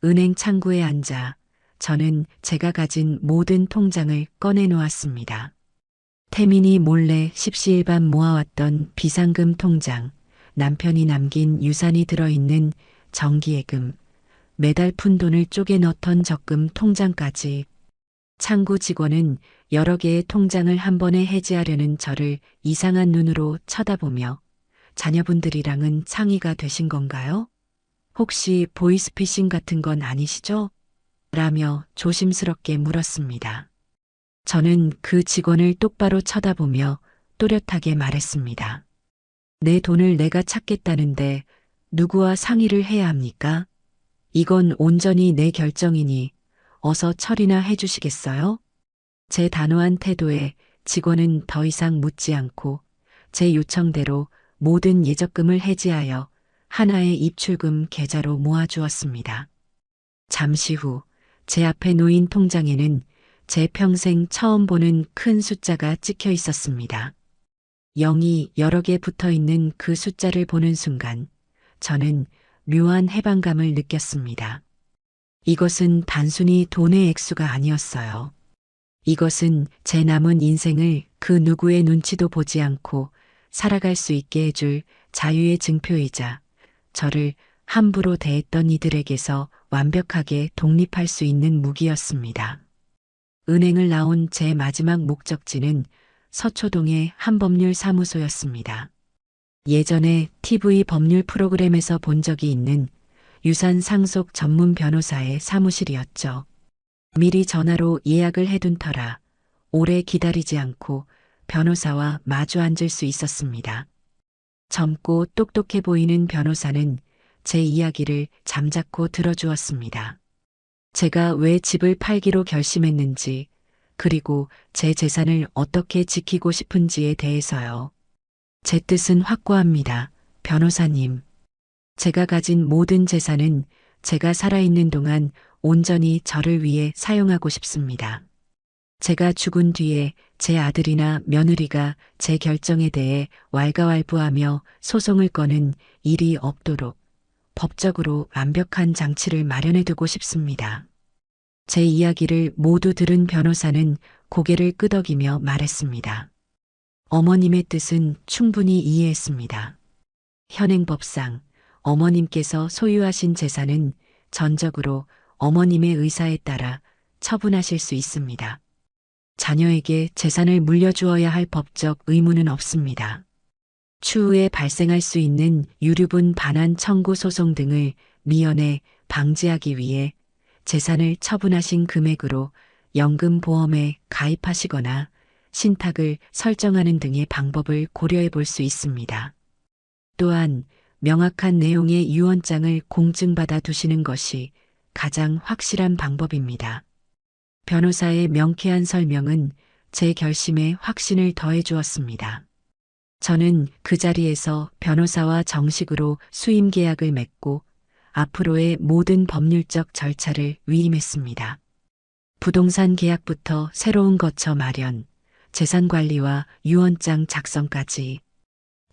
은행 창구에 앉아 저는 제가 가진 모든 통장을 꺼내 놓았습니다. 태민이 몰래 십시일반 모아왔던 비상금 통장, 남편이 남긴 유산이 들어있는 정기예금, 매달 푼 돈을 쪼개 넣던 적금 통장까지. 창구 직원은 여러 개의 통장을 한 번에 해지하려는 저를 이상한 눈으로 쳐다보며 자녀분들이랑은 상의가 되신 건가요? 혹시 보이스피싱 같은 건 아니시죠? 라며 조심스럽게 물었습니다. 저는 그 직원을 똑바로 쳐다보며 또렷하게 말했습니다. 내 돈을 내가 찾겠다는데 누구와 상의를 해야 합니까? 이건 온전히 내 결정이니 어서 처리나 해주시겠어요? 제 단호한 태도에 직원은 더 이상 묻지 않고 제 요청대로 모든 예적금을 해지하여 하나의 입출금 계좌로 모아주었습니다. 잠시 후 제 앞에 놓인 통장에는 제 평생 처음 보는 큰 숫자가 찍혀 있었습니다. 0이 여러 개 붙어 있는 그 숫자를 보는 순간 저는 묘한 해방감을 느꼈습니다. 이것은 단순히 돈의 액수가 아니었어요. 이것은 제 남은 인생을 그 누구의 눈치도 보지 않고 살아갈 수 있게 해줄 자유의 증표이자 저를 함부로 대했던 이들에게서 완벽하게 독립할 수 있는 무기였습니다. 은행을 나온 제 마지막 목적지는 서초동의 한 법률 사무소였습니다. 예전에 TV 법률 프로그램에서 본 적이 있는 유산 상속 전문 변호사의 사무실이었죠. 미리 전화로 예약을 해둔 터라 오래 기다리지 않고 변호사와 마주 앉을 수 있었습니다. 젊고 똑똑해 보이는 변호사는 제 이야기를 잠자코 들어주었습니다. 제가 왜 집을 팔기로 결심했는지, 그리고 제 재산을 어떻게 지키고 싶은지에 대해서요. 제 뜻은 확고합니다, 변호사님. 제가 가진 모든 재산은 제가 살아있는 동안 온전히 저를 위해 사용하고 싶습니다. 제가 죽은 뒤에 제 아들이나 며느리가 제 결정에 대해 왈가왈부하며 소송을 거는 일이 없도록 법적으로 완벽한 장치를 마련해 두고 싶습니다. 제 이야기를 모두 들은 변호사는 고개를 끄덕이며 말했습니다. 어머님의 뜻은 충분히 이해했습니다. 현행법상 어머님께서 소유하신 재산은 전적으로 어머님의 의사에 따라 처분하실 수 있습니다. 자녀에게 재산을 물려주어야 할 법적 의무는 없습니다. 추후에 발생할 수 있는 유류분 반환 청구 소송 등을 미연에 방지하기 위해 재산을 처분하신 금액으로 연금보험에 가입하시거나 신탁을 설정하는 등의 방법을 고려해 볼 수 있습니다. 또한 명확한 내용의 유언장을 공증받아 두시는 것이 가장 확실한 방법입니다. 변호사의 명쾌한 설명은 제 결심에 확신을 더해 주었습니다. 저는 그 자리에서 변호사와 정식으로 수임 계약을 맺고 앞으로의 모든 법률적 절차를 위임했습니다. 부동산 계약부터 새로운 거처 마련, 재산 관리와 유언장 작성까지.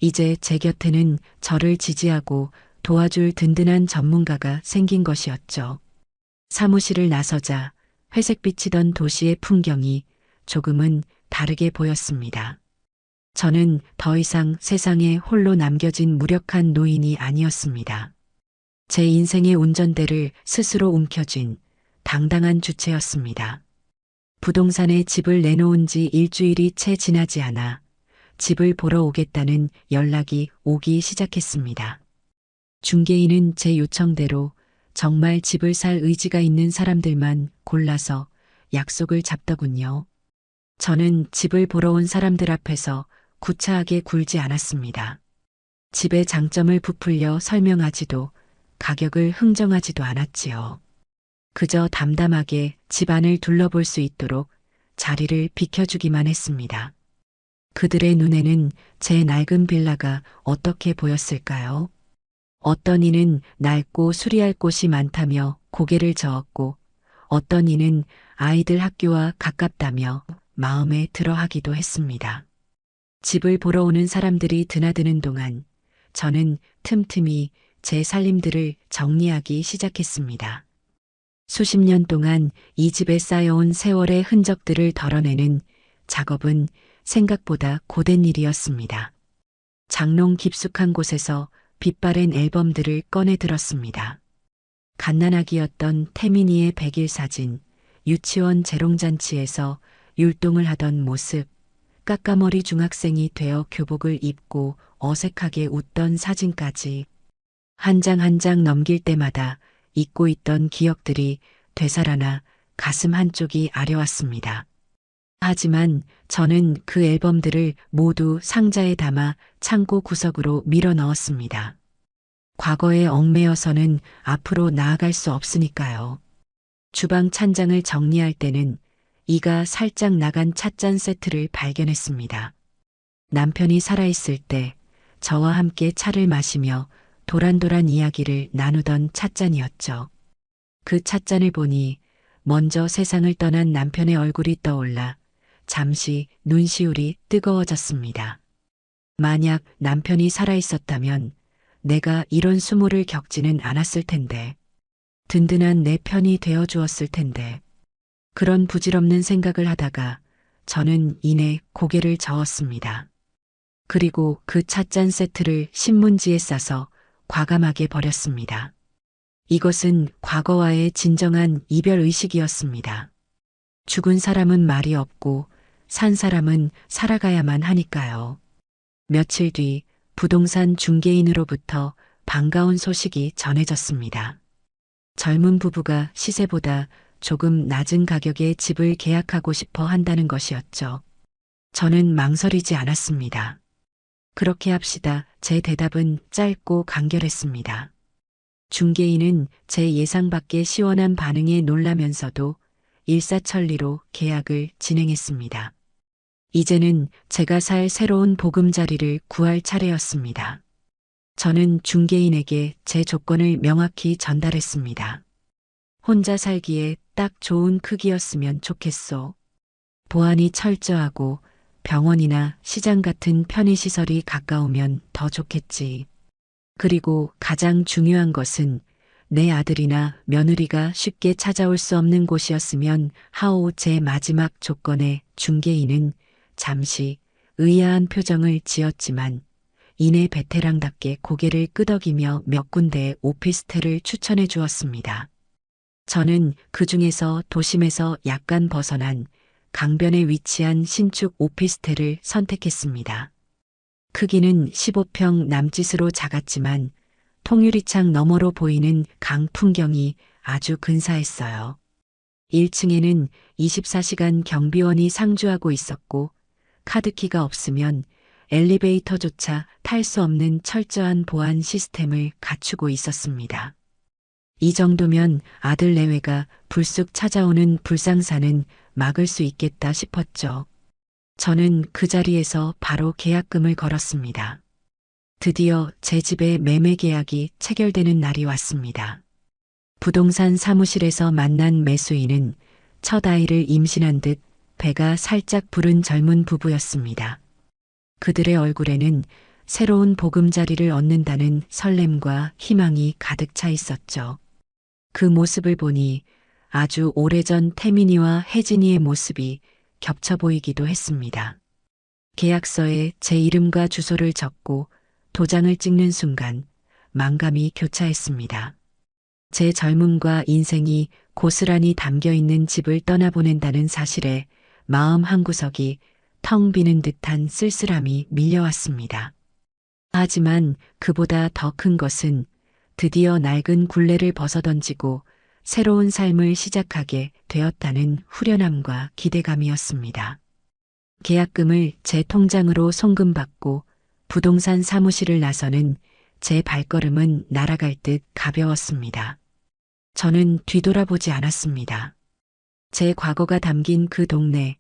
이제 제 곁에는 저를 지지하고 도와줄 든든한 전문가가 생긴 것이었죠. 사무실을 나서자 회색 비치던 도시의 풍경이 조금은 다르게 보였습니다. 저는 더 이상 세상에 홀로 남겨진 무력한 노인이 아니었습니다. 제 인생의 운전대를 스스로 움켜쥔 당당한 주체였습니다. 부동산에 집을 내놓은 지 일주일이 채 지나지 않아 집을 보러 오겠다는 연락이 오기 시작했습니다. 중개인은 제 요청대로 정말 집을 살 의지가 있는 사람들만 골라서 약속을 잡더군요. 저는 집을 보러 온 사람들 앞에서 구차하게 굴지 않았습니다. 집의 장점을 부풀려 설명하지도 가격을 흥정하지도 않았지요. 그저 담담하게 집 안을 둘러볼 수 있도록 자리를 비켜주기만 했습니다. 그들의 눈에는 제 낡은 빌라가 어떻게 보였을까요? 어떤 이는 낡고 수리할 곳이 많다며 고개를 저었고 어떤 이는 아이들 학교와 가깝다며 마음에 들어하기도 했습니다. 집을 보러 오는 사람들이 드나드는 동안 저는 틈틈이 제 살림들을 정리하기 시작했습니다. 수십 년 동안 이 집에 쌓여온 세월의 흔적들을 덜어내는 작업은 생각보다 고된 일이었습니다. 장롱 깊숙한 곳에서 빛바랜 앨범들을 꺼내 들었습니다. 갓난아기였던 태민이의 100일 사진, 유치원 재롱잔치에서 율동을 하던 모습, 까까머리 중학생이 되어 교복을 입고 어색하게 웃던 사진까지 한 장 한 장 넘길 때마다 잊고 있던 기억들이 되살아나 가슴 한쪽이 아려왔습니다. 하지만 저는 그 앨범들을 모두 상자에 담아 창고 구석으로 밀어 넣었습니다. 과거에 얽매여서는 앞으로 나아갈 수 없으니까요. 주방 찬장을 정리할 때는 이가 살짝 나간 찻잔 세트를 발견했습니다. 남편이 살아있을 때 저와 함께 차를 마시며 도란도란 이야기를 나누던 찻잔이었죠. 그 찻잔을 보니 먼저 세상을 떠난 남편의 얼굴이 떠올라 잠시 눈시울이 뜨거워졌습니다. 만약 남편이 살아있었다면 내가 이런 수모를 겪지는 않았을 텐데, 든든한 내 편이 되어 주었을 텐데, 그런 부질없는 생각을 하다가 저는 이내 고개를 저었습니다. 그리고 그 찻잔 세트를 신문지에 싸서 과감하게 버렸습니다. 이것은 과거와의 진정한 이별 의식이었습니다. 죽은 사람은 말이 없고 산 사람은 살아가야만 하니까요. 며칠 뒤 부동산 중개인으로부터 반가운 소식이 전해졌습니다. 젊은 부부가 시세보다 조금 낮은 가격에 집을 계약하고 싶어 한다는 것이었죠. 저는 망설이지 않았습니다. 그렇게 합시다. 제 대답은 짧고 간결했습니다. 중개인은 제 예상 밖의 시원한 반응에 놀라면서도 일사천리로 계약을 진행했습니다. 이제는 제가 살 새로운 보금자리를 구할 차례였습니다. 저는 중개인에게 제 조건을 명확히 전달했습니다. 혼자 살기에 딱 좋은 크기였으면 좋겠소. 보안이 철저하고 병원이나 시장 같은 편의시설이 가까우면 더 좋겠지. 그리고 가장 중요한 것은 내 아들이나 며느리가 쉽게 찾아올 수 없는 곳이었으면 하오. 제 마지막 조건에 중개인은 잠시 의아한 표정을 지었지만 이내 베테랑답게 고개를 끄덕이며 몇 군데의 오피스텔을 추천해 주었습니다. 저는 그 중에서 도심에서 약간 벗어난 강변에 위치한 신축 오피스텔을 선택했습니다. 크기는 15평 남짓으로 작았지만 통유리창 너머로 보이는 강 풍경이 아주 근사했어요. 1층에는 24시간 경비원이 상주하고 있었고 카드키가 없으면 엘리베이터조차 탈 수 없는 철저한 보안 시스템을 갖추고 있었습니다. 이 정도면 아들 내외가 불쑥 찾아오는 불상사는 막을 수 있겠다 싶었죠. 저는 그 자리에서 바로 계약금을 걸었습니다. 드디어 제 집의 매매 계약이 체결되는 날이 왔습니다. 부동산 사무실에서 만난 매수인은 첫 아이를 임신한 듯 배가 살짝 부른 젊은 부부였습니다. 그들의 얼굴에는 새로운 보금자리를 얻는다는 설렘과 희망이 가득 차 있었죠. 그 모습을 보니 아주 오래전 태민이와 혜진이의 모습이 겹쳐 보이기도 했습니다. 계약서에 제 이름과 주소를 적고 도장을 찍는 순간 만감이 교차했습니다. 제 젊음과 인생이 고스란히 담겨 있는 집을 떠나보낸다는 사실에 마음 한구석이 텅 비는 듯한 쓸쓸함이 밀려왔습니다. 하지만 그보다 더 큰 것은 드디어 낡은 굴레를 벗어던지고 새로운 삶을 시작하게 되었다는 후련함과 기대감이었습니다. 계약금을 제 통장으로 송금받고 부동산 사무실을 나서는 제 발걸음은 날아갈 듯 가벼웠습니다. 저는 뒤돌아보지 않았습니다. 제 과거가 담긴 그 동네,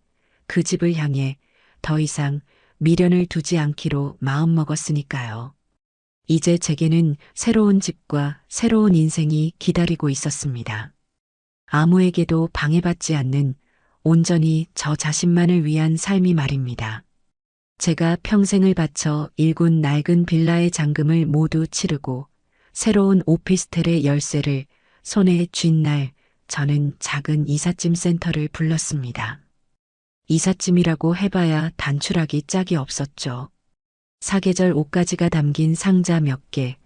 그 집을 향해 더 이상 미련을 두지 않기로 마음먹었으니까요. 이제 제게는 새로운 집과 새로운 인생이 기다리고 있었습니다. 아무에게도 방해받지 않는 온전히 저 자신만을 위한 삶이 말입니다. 제가 평생을 바쳐 일군 낡은 빌라의 잔금을 모두 치르고 새로운 오피스텔의 열쇠를 손에 쥔 날 저는 작은 이삿짐 센터를 불렀습니다. 이삿짐이라고 해봐야 단추락이 짝이 없었죠. 사계절 옷가지가 담긴 상자 몇 개,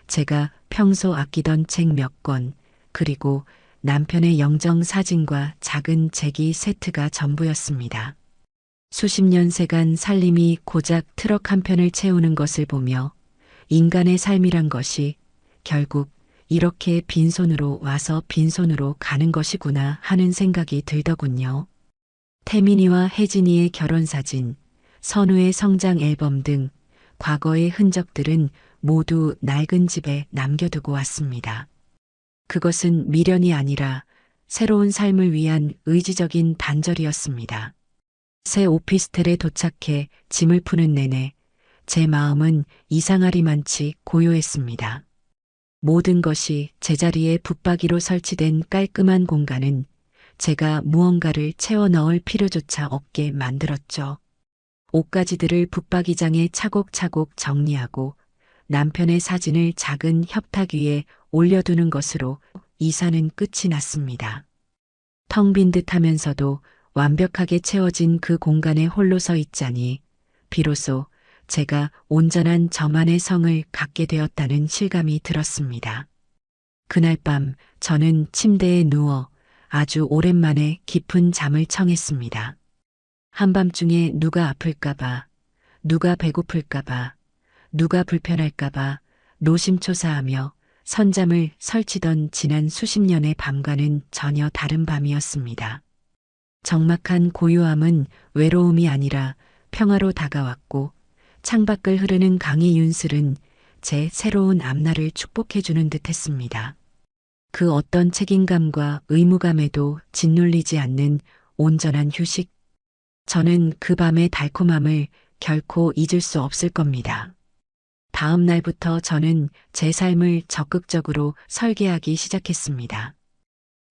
제가 평소 아끼던 책 몇 권, 그리고 남편의 영정 사진과 작은 제기 세트가 전부였습니다. 수십 년 세간 살림이 고작 트럭 한 편을 채우는 것을 보며 인간의 삶이란 것이 결국 이렇게 빈손으로 와서 빈손으로 가는 것이구나 하는 생각이 들더군요. 태민이와 혜진이의 결혼사진, 선우의 성장 앨범 등 과거의 흔적들은 모두 낡은 집에 남겨두고 왔습니다. 그것은 미련이 아니라 새로운 삶을 위한 의지적인 단절이었습니다. 새 오피스텔에 도착해 짐을 푸는 내내 제 마음은 이상하리만치 고요했습니다. 모든 것이 제자리에 붙박이로 설치된 깔끔한 공간은 제가 무언가를 채워 넣을 필요조차 없게 만들었죠. 옷가지들을 붙박이장에 차곡차곡 정리하고 남편의 사진을 작은 협탁 위에 올려두는 것으로 이사는 끝이 났습니다. 텅 빈 듯 하면서도 완벽하게 채워진 그 공간에 홀로 서 있자니 비로소 제가 온전한 저만의 성을 갖게 되었다는 실감이 들었습니다. 그날 밤 저는 침대에 누워 아주 오랜만에 깊은 잠을 청했습니다. 한밤중에 누가 아플까봐, 누가 배고플까봐, 누가 불편할까봐 노심초사하며 선잠을 설치던 지난 수십 년의 밤과는 전혀 다른 밤이었습니다. 적막한 고요함은 외로움이 아니라 평화로 다가왔고 창밖을 흐르는 강의 윤슬은 제 새로운 앞날을 축복해주는 듯했습니다. 그 어떤 책임감과 의무감에도 짓눌리지 않는 온전한 휴식. 저는 그 밤의 달콤함을 결코 잊을 수 없을 겁니다. 다음 날부터 저는 제 삶을 적극적으로 설계하기 시작했습니다.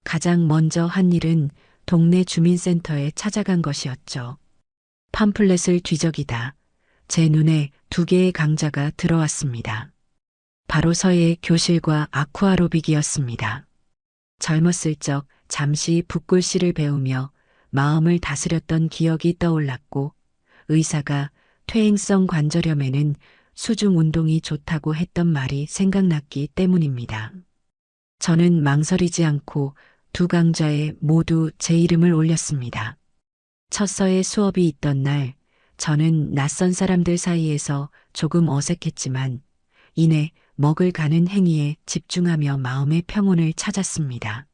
가장 먼저 한 일은 동네 주민센터에 찾아간 것이었죠. 팜플렛을 뒤적이다 제 눈에 두 개의 강좌가 들어왔습니다. 바로 서예 교실과 아쿠아로빅이었습니다. 젊었을 적 잠시 붓글씨를 배우며 마음을 다스렸던 기억이 떠올랐고 의사가 퇴행성 관절염에는 수중 운동이 좋다고 했던 말이 생각났기 때문입니다. 저는 망설이지 않고 두 강좌에 모두 제 이름을 올렸습니다. 첫 서예 수업이 있던 날 저는 낯선 사람들 사이에서 조금 어색했지만 이내 먹을 가는 행위에 집중하며 마음의 평온을 찾았습니다.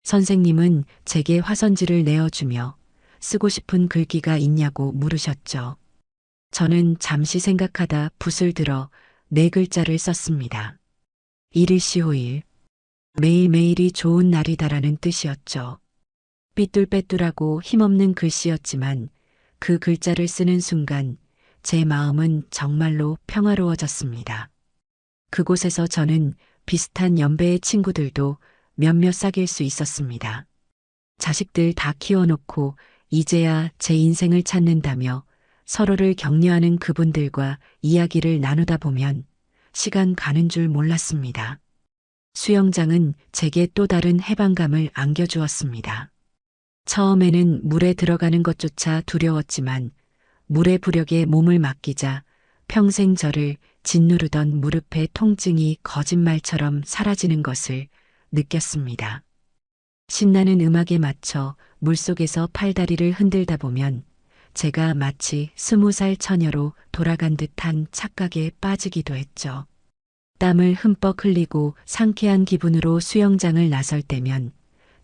선생님은 제게 화선지를 내어주며 쓰고 싶은 글귀가 있냐고 물으셨죠. 저는 잠시 생각하다 붓을 들어 네 글자를 썼습니다. 일일시호일. 매일매일이 좋은 날이다라는 뜻이었죠. 삐뚤빼뚤하고 힘없는 글씨였지만 그 글자를 쓰는 순간 제 마음은 정말로 평화로워졌습니다. 그곳에서 저는 비슷한 연배의 친구들도 몇몇 사귈 수 있었습니다. 자식들 다 키워놓고 이제야 제 인생을 찾는다며 서로를 격려하는 그분들과 이야기를 나누다 보면 시간 가는 줄 몰랐습니다. 수영장은 제게 또 다른 해방감을 안겨주었습니다. 처음에는 물에 들어가는 것조차 두려웠지만 물의 부력에 몸을 맡기자 평생 저를 짓누르던 무릎의 통증이 거짓말처럼 사라지는 것을 느꼈습니다. 신나는 음악에 맞춰 물속에서 팔다리를 흔들다 보면 제가 마치 20살 처녀로 돌아간 듯한 착각에 빠지기도 했죠. 땀을 흠뻑 흘리고 상쾌한 기분으로 수영장을 나설 때면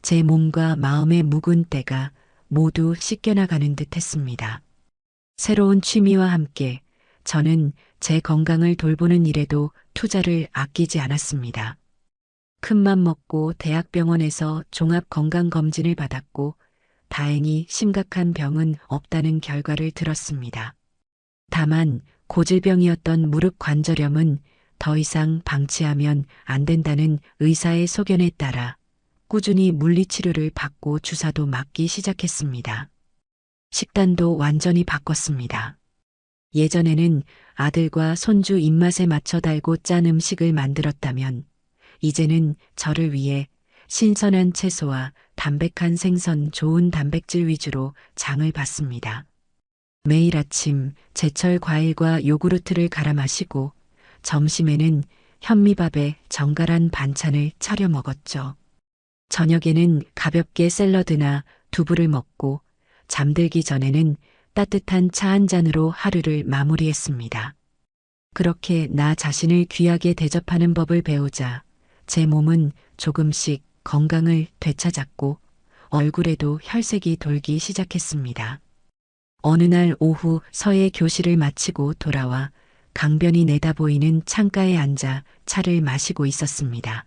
제 몸과 마음의 묵은 때가 모두 씻겨나가는 듯 했습니다. 새로운 취미와 함께 저는 제 건강을 돌보는 일에도 투자를 아끼지 않았습니다. 큰맘 먹고 대학병원에서 종합건강검진을 받았고 다행히 심각한 병은 없다는 결과를 들었습니다. 다만 고질병이었던 무릎 관절염은 더 이상 방치하면 안 된다는 의사의 소견에 따라 꾸준히 물리치료를 받고 주사도 맞기 시작했습니다. 식단도 완전히 바꿨습니다. 예전에는 아들과 손주 입맛에 맞춰 달고 짠 음식을 만들었다면 이제는 저를 위해 신선한 채소와 담백한 생선, 좋은 단백질 위주로 장을 봤습니다. 매일 아침 제철 과일과 요구르트를 갈아 마시고 점심에는 현미밥에 정갈한 반찬을 차려 먹었죠. 저녁에는 가볍게 샐러드나 두부를 먹고 잠들기 전에는 따뜻한 차 한 잔으로 하루를 마무리했습니다. 그렇게 나 자신을 귀하게 대접하는 법을 배우자 제 몸은 조금씩 건강을 되찾았고 얼굴에도 혈색이 돌기 시작했습니다. 어느 날 오후 서예 교실을 마치고 돌아와 강변이 내다보이는 창가에 앉아 차를 마시고 있었습니다.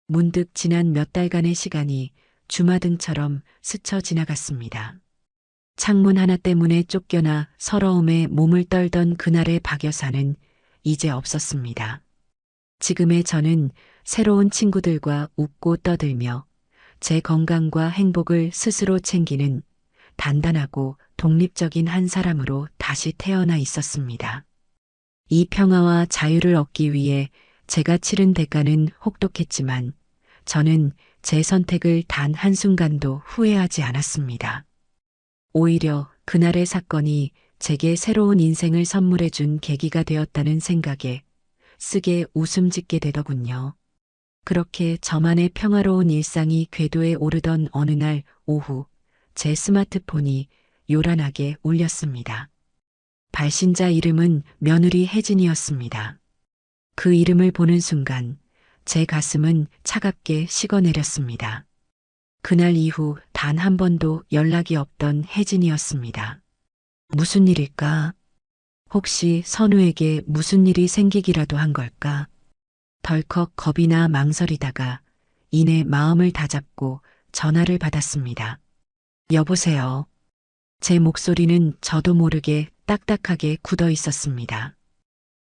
문득 지난 몇 달간의 시간이 주마등처럼 스쳐 지나갔습니다. 창문 하나 때문에 쫓겨나 서러움에 몸을 떨던 그날의 박 여사는 이제 없었습니다. 지금의 저는 새로운 친구들과 웃고 떠들며 제 건강과 행복을 스스로 챙기는 단단하고 독립적인 한 사람으로 다시 태어나 있었습니다. 이 평화와 자유를 얻기 위해 제가 치른 대가는 혹독했지만 저는 제 선택을 단 한순간도 후회하지 않았습니다. 오히려 그날의 사건이 제게 새로운 인생을 선물해 준 계기가 되었다는 생각에 쓰게 웃음 짓게 되더군요. 그렇게 저만의 평화로운 일상이 궤도에 오르던 어느 날 오후 제 스마트폰이 요란하게 울렸습니다. 발신자 이름은 며느리 혜진이었습니다. 그 이름을 보는 순간 제 가슴은 차갑게 식어내렸습니다. 그날 이후 단 한 번도 연락이 없던 혜진이었습니다. 무슨 일일까? 혹시 선우에게 무슨 일이 생기기라도 한 걸까? 덜컥 겁이나 망설이다가 이내 마음을 다잡고 전화를 받았습니다. 여보세요. 제 목소리는 저도 모르게 딱딱하게 굳어 있었습니다.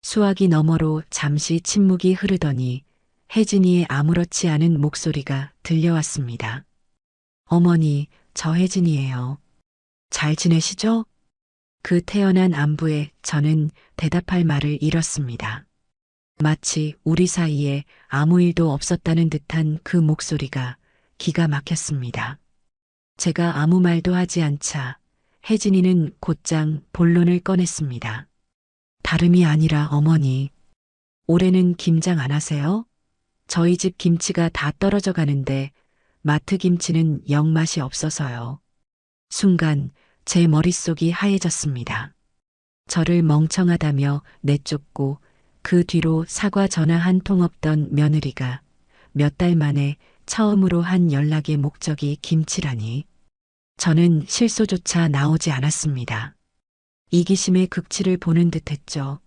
수화기 너머로 잠시 침묵이 흐르더니 혜진이의 아무렇지 않은 목소리가 들려왔습니다. 어머니, 저 혜진이에요. 잘 지내시죠? 그 태연한 안부에 저는 대답할 말을 잃었습니다. 마치 우리 사이에 아무 일도 없었다는 듯한 그 목소리가 기가 막혔습니다. 제가 아무 말도 하지 않자 혜진이는 곧장 본론을 꺼냈습니다. 다름이 아니라 어머니, 올해는 김장 안 하세요? 저희 집 김치가 다 떨어져 가는데 마트 김치는 영 맛이 없어서요. 순간 제 머릿속이 하얘졌습니다. 저를 멍청하다며 내쫓고 그 뒤로 사과 전화 한 통 없던 며느리가 몇 달 만에 처음으로 한 연락의 목적이 김치라니. 저는 실소조차 나오지 않았습니다. 이기심의 극치를 보는 듯했죠.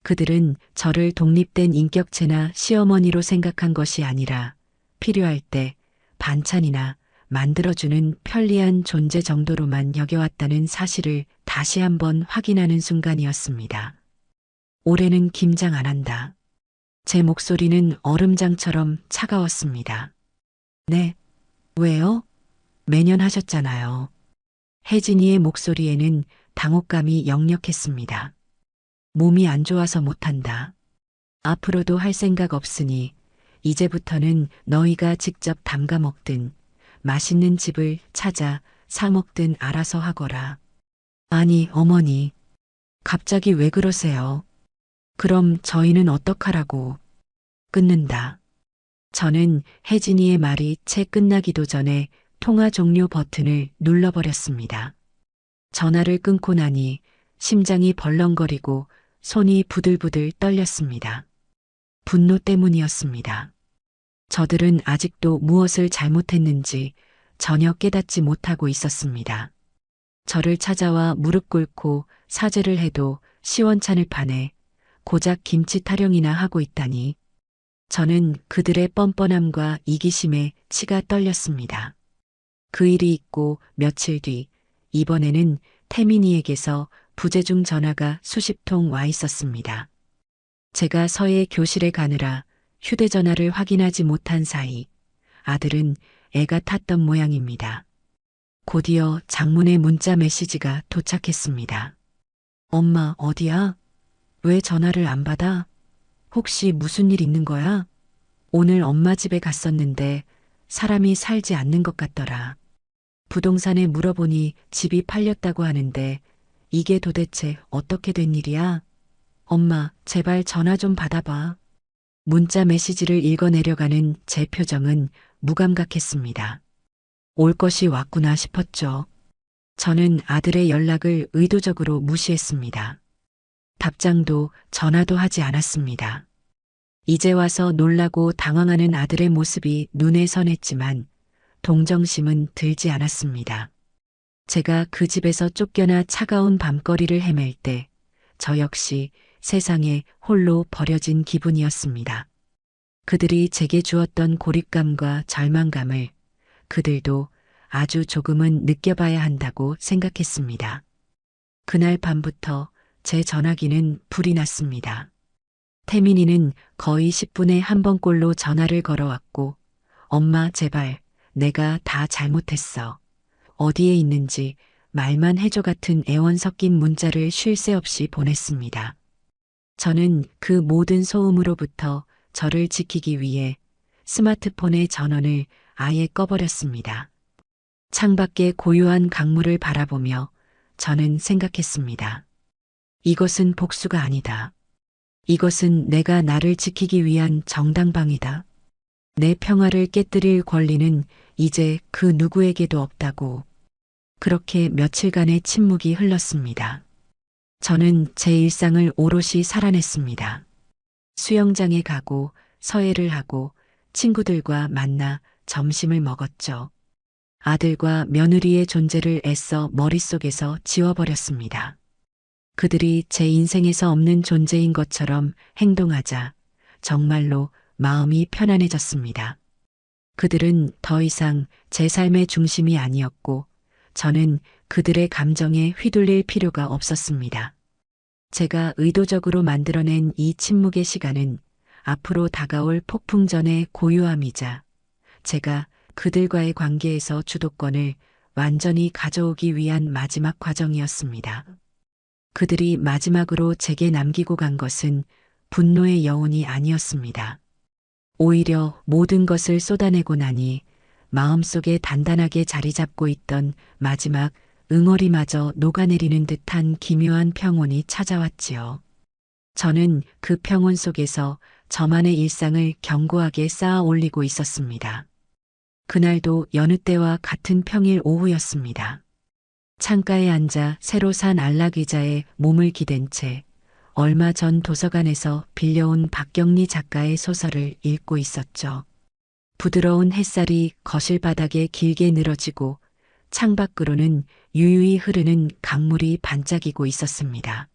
그들은 저를 독립된 인격체나 시어머니로 생각한 것이 아니라 필요할 때 반찬이나 만들어주는 편리한 존재 정도로만 여겨왔다는 사실을 다시 한번 확인하는 순간이었습니다. 올해는 김장 안 한다. 제 목소리는 얼음장처럼 차가웠습니다. 네, 왜요? 매년 하셨잖아요. 혜진이의 목소리에는 당혹감이 역력했습니다. 몸이 안 좋아서 못한다. 앞으로도 할 생각 없으니 이제부터는 너희가 직접 담가 먹든 맛있는 집을 찾아 사 먹든 알아서 하거라. 아니, 어머니. 갑자기 왜 그러세요? 그럼 저희는 어떡하라고. 끊는다. 저는 혜진이의 말이 채 끝나기도 전에 통화 종료 버튼을 눌러버렸습니다. 전화를 끊고 나니 심장이 벌렁거리고 손이 부들부들 떨렸습니다. 분노 때문이었습니다. 저들은 아직도 무엇을 잘못했는지 전혀 깨닫지 못하고 있었습니다. 저를 찾아와 무릎 꿇고 사죄를 해도 시원찮을 판에 고작 김치 타령이나 하고 있다니. 저는 그들의 뻔뻔함과 이기심에 치가 떨렸습니다. 그 일이 있고 며칠 뒤 이번에는 태민이에게서 부재중 전화가 수십 통 와 있었습니다. 제가 서예 교실에 가느라 휴대전화를 확인하지 못한 사이 아들은 애가 탔던 모양입니다. 곧이어 장문의 문자 메시지가 도착했습니다. 엄마 어디야? 왜 전화를 안 받아? 혹시 무슨 일 있는 거야? 오늘 엄마 집에 갔었는데 사람이 살지 않는 것 같더라. 부동산에 물어보니 집이 팔렸다고 하는데 이게 도대체 어떻게 된 일이야? 엄마, 제발 전화 좀 받아봐. 문자 메시지를 읽어내려가는 제 표정은 무감각했습니다. 올 것이 왔구나 싶었죠. 저는 아들의 연락을 의도적으로 무시했습니다. 답장도 전화도 하지 않았습니다. 이제 와서 놀라고 당황하는 아들의 모습이 눈에 선했지만 동정심은 들지 않았습니다. 제가 그 집에서 쫓겨나 차가운 밤거리를 헤맬 때 저 역시 세상에 홀로 버려진 기분이었습니다. 그들이 제게 주었던 고립감과 절망감을 그들도 아주 조금은 느껴봐야 한다고 생각했습니다. 그날 밤부터 제 전화기는 불이 났습니다. 태민이는 거의 10분에 한 번꼴로 전화를 걸어왔고, 엄마 제발 내가 다 잘못했어. 어디에 있는지 말만 해줘 같은 애원 섞인 문자를 쉴 새 없이 보냈습니다. 저는 그 모든 소음으로부터 저를 지키기 위해 스마트폰의 전원을 아예 꺼버렸습니다. 창밖의 고요한 강물을 바라보며 저는 생각했습니다. 이것은 복수가 아니다. 이것은 내가 나를 지키기 위한 정당방위다. 내 평화를 깨뜨릴 권리는 이제 그 누구에게도 없다고. 그렇게 며칠간의 침묵이 흘렀습니다. 저는 제 일상을 오롯이 살아냈습니다. 수영장에 가고 서예를 하고 친구들과 만나 점심을 먹었죠. 아들과 며느리의 존재를 애써 머릿속에서 지워버렸습니다. 그들이 제 인생에서 없는 존재인 것처럼 행동하자 정말로 마음이 편안해졌습니다. 그들은 더 이상 제 삶의 중심이 아니었고 저는 그들의 감정에 휘둘릴 필요가 없었습니다. 제가 의도적으로 만들어낸 이 침묵의 시간은 앞으로 다가올 폭풍전의 고요함이자 제가 그들과의 관계에서 주도권을 완전히 가져오기 위한 마지막 과정이었습니다. 그들이 마지막으로 제게 남기고 간 것은 분노의 여운이 아니었습니다. 오히려 모든 것을 쏟아내고 나니 마음속에 단단하게 자리 잡고 있던 마지막 응어리마저 녹아내리는 듯한 기묘한 평온이 찾아왔지요. 저는 그 평온 속에서 저만의 일상을 견고하게 쌓아 올리고 있었습니다. 그날도 여느 때와 같은 평일 오후였습니다. 창가에 앉아 새로 산 안락의자에 몸을 기댄 채 얼마 전 도서관에서 빌려온 박경리 작가의 소설을 읽고 있었죠. 부드러운 햇살이 거실 바닥에 길게 늘어지고 창밖으로는 유유히 흐르는 강물이 반짝이고 있었습니다.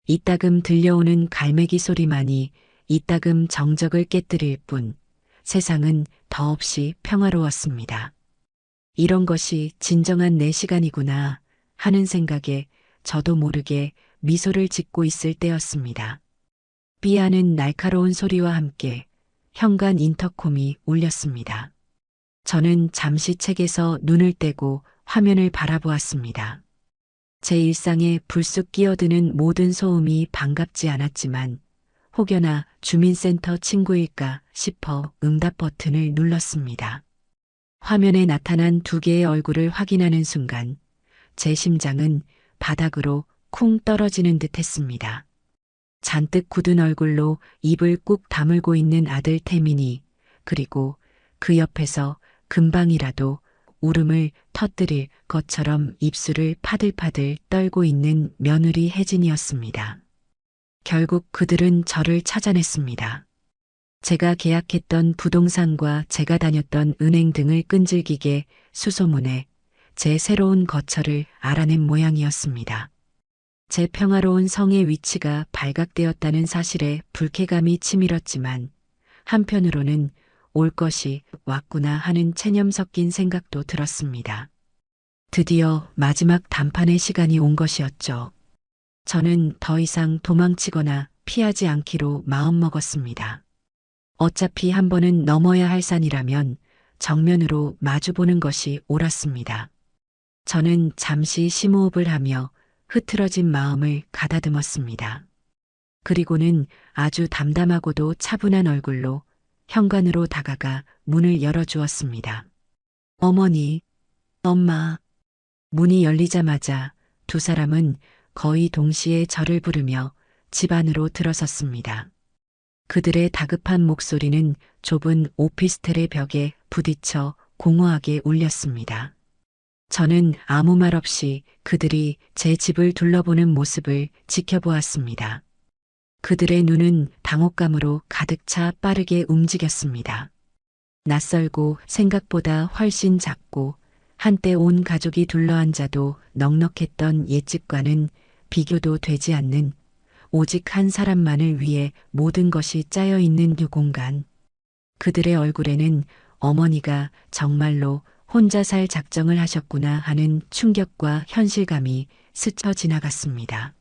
이따금 들려오는 갈매기 소리만이 이따금 정적을 깨뜨릴 뿐 세상은 더없이 평화로웠습니다. 이런 것이 진정한 내 시간이구나 하는 생각에 저도 모르게 미소를 짓고 있을 때였습니다. 삐하는 날카로운 소리와 함께 현관 인터콤이 울렸습니다. 저는 잠시 책에서 눈을 떼고 화면을 바라보았습니다. 제 일상에 불쑥 끼어드는 모든 소음이 반갑지 않았지만 혹여나 주민센터 친구일까 싶어 응답 버튼을 눌렀습니다. 화면에 나타난 두 개의 얼굴을 확인하는 순간 제 심장은 바닥으로 쿵 떨어지는 듯 했습니다. 잔뜩 굳은 얼굴로 입을 꾹 다물고 있는 아들 태민이, 그리고 그 옆에서 금방이라도 울음을 터뜨릴 것처럼 입술을 파들파들 떨고 있는 며느리 혜진이었습니다. 결국 그들은 저를 찾아냈습니다. 제가 계약했던 부동산과 제가 다녔던 은행 등을 끈질기게 수소문해 제 새로운 거처를 알아낸 모양이었습니다. 제 평화로운 성의 위치가 발각되었다는 사실에 불쾌감이 치밀었지만 한편으로는 올 것이 왔구나 하는 체념 섞인 생각도 들었습니다. 드디어 마지막 단판의 시간이 온 것이었죠. 저는 더 이상 도망치거나 피하지 않기로 마음먹었습니다. 어차피 한 번은 넘어야 할 산이라면 정면으로 마주보는 것이 옳았습니다. 저는 잠시 심호흡을 하며 흐트러진 마음을 가다듬었습니다. 그리고는 아주 담담하고도 차분한 얼굴로 현관으로 다가가 문을 열어주었습니다. 어머니, 엄마. 문이 열리자마자 두 사람은 거의 동시에 저를 부르며 집 안으로 들어섰습니다. 그들의 다급한 목소리는 좁은 오피스텔의 벽에 부딪혀 공허하게 울렸습니다. 저는 아무 말 없이 그들이 제 집을 둘러보는 모습을 지켜보았습니다. 그들의 눈은 당혹감으로 가득 차 빠르게 움직였습니다. 낯설고 생각보다 훨씬 작고 한때 온 가족이 둘러앉아도 넉넉했던 옛집과는 비교도 되지 않는 오직 한 사람만을 위해 모든 것이 짜여 있는 그 공간. 그들의 얼굴에는 어머니가 정말로 혼자 살 작정을 하셨구나 하는 충격과 현실감이 스쳐 지나갔습니다.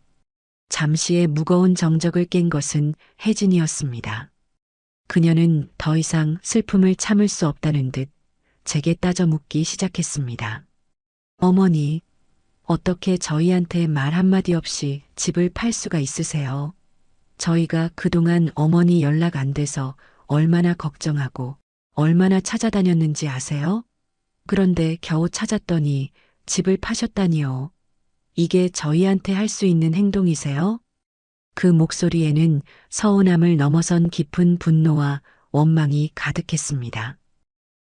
잠시의 무거운 정적을 깬 것은 혜진이었습니다. 그녀는 더 이상 슬픔을 참을 수 없다는 듯 제게 따져 묻기 시작했습니다. 어머니, 어떻게 저희한테 말 한마디 없이 집을 팔 수가 있으세요? 저희가 그동안 어머니 연락 안 돼서 얼마나 걱정하고 얼마나 찾아다녔는지 아세요? 그런데 겨우 찾았더니 집을 파셨다니요. 이게 저희한테 할 수 있는 행동이세요? 그 목소리에는 서운함을 넘어선 깊은 분노와 원망이 가득했습니다.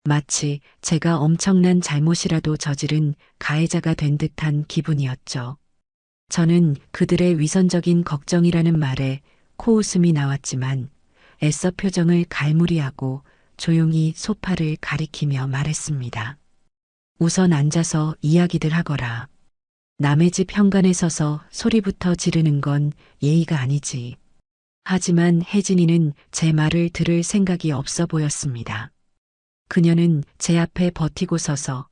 마치 제가 엄청난 잘못이라도 저지른 가해자가 된 듯한 기분이었죠. 저는 그들의 위선적인 걱정이라는 말에 코웃음이 나왔지만 애써 표정을 갈무리하고 조용히 소파를 가리키며 말했습니다. 우선 앉아서 이야기들 하거라. 남의 집 현관에 서서 소리부터 지르는 건 예의가 아니지. 하지만 혜진이는 제 말을 들을 생각이 없어 보였습니다. 그녀는 제 앞에 버티고 서서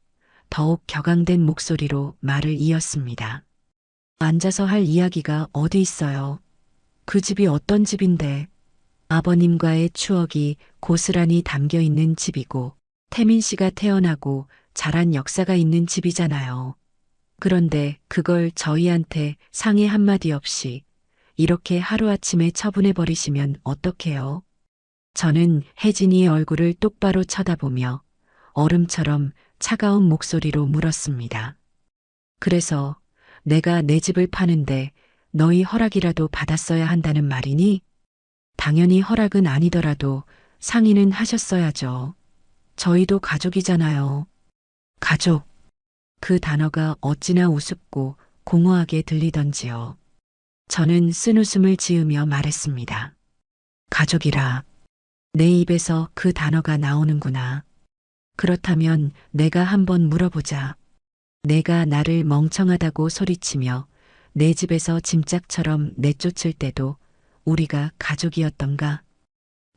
더욱 격앙된 목소리로 말을 이었습니다. 앉아서 할 이야기가 어디 있어요? 그 집이 어떤 집인데? 아버님과의 추억이 고스란히 담겨 있는 집이고 태민 씨가 태어나고 자란 역사가 있는 집이잖아요. 그런데 그걸 저희한테 상의 한마디 없이 이렇게 하루아침에 처분해 버리시면 어떡해요? 저는 혜진이의 얼굴을 똑바로 쳐다보며 얼음처럼 차가운 목소리로 물었습니다. 그래서 내가 내 집을 파는데 너희 허락이라도 받았어야 한다는 말이니? 당연히 허락은 아니더라도 상의는 하셨어야죠. 저희도 가족이잖아요. 가족. 그 단어가 어찌나 우습고 공허하게 들리던지요. 저는 쓴웃음을 지으며 말했습니다. 가족이라. 내 입에서 그 단어가 나오는구나. 그렇다면 내가 한번 물어보자. 내가 나를 멍청하다고 소리치며 내 집에서 짐짝처럼 내쫓을 때도 우리가 가족이었던가?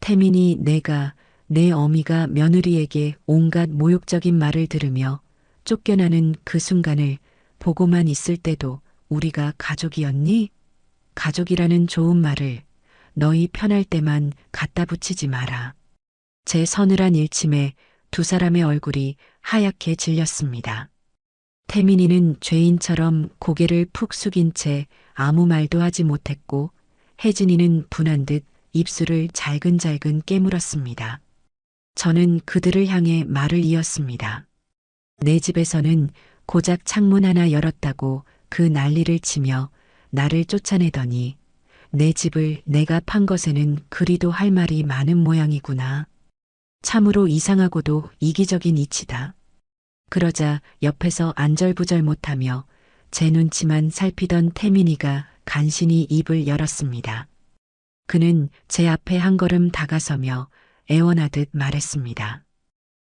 태민이 내가 내 어미가 며느리에게 온갖 모욕적인 말을 들으며 쫓겨나는 그 순간을 보고만 있을 때도 우리가 가족이었니? 가족이라는 좋은 말을 너희 편할 때만 갖다 붙이지 마라. 제 서늘한 일침에 두 사람의 얼굴이 하얗게 질렸습니다. 태민이는 죄인처럼 고개를 푹 숙인 채 아무 말도 하지 못했고 혜진이는 분한 듯 입술을 잘근잘근 깨물었습니다. 저는 그들을 향해 말을 이었습니다. 내 집에서는 고작 창문 하나 열었다고 그 난리를 치며 나를 쫓아내더니 내 집을 내가 판 것에는 그리도 할 말이 많은 모양이구나. 참으로 이상하고도 이기적인 이치다. 그러자 옆에서 안절부절 못하며 제 눈치만 살피던 태민이가 간신히 입을 열었습니다. 그는 제 앞에 한 걸음 다가서며 애원하듯 말했습니다.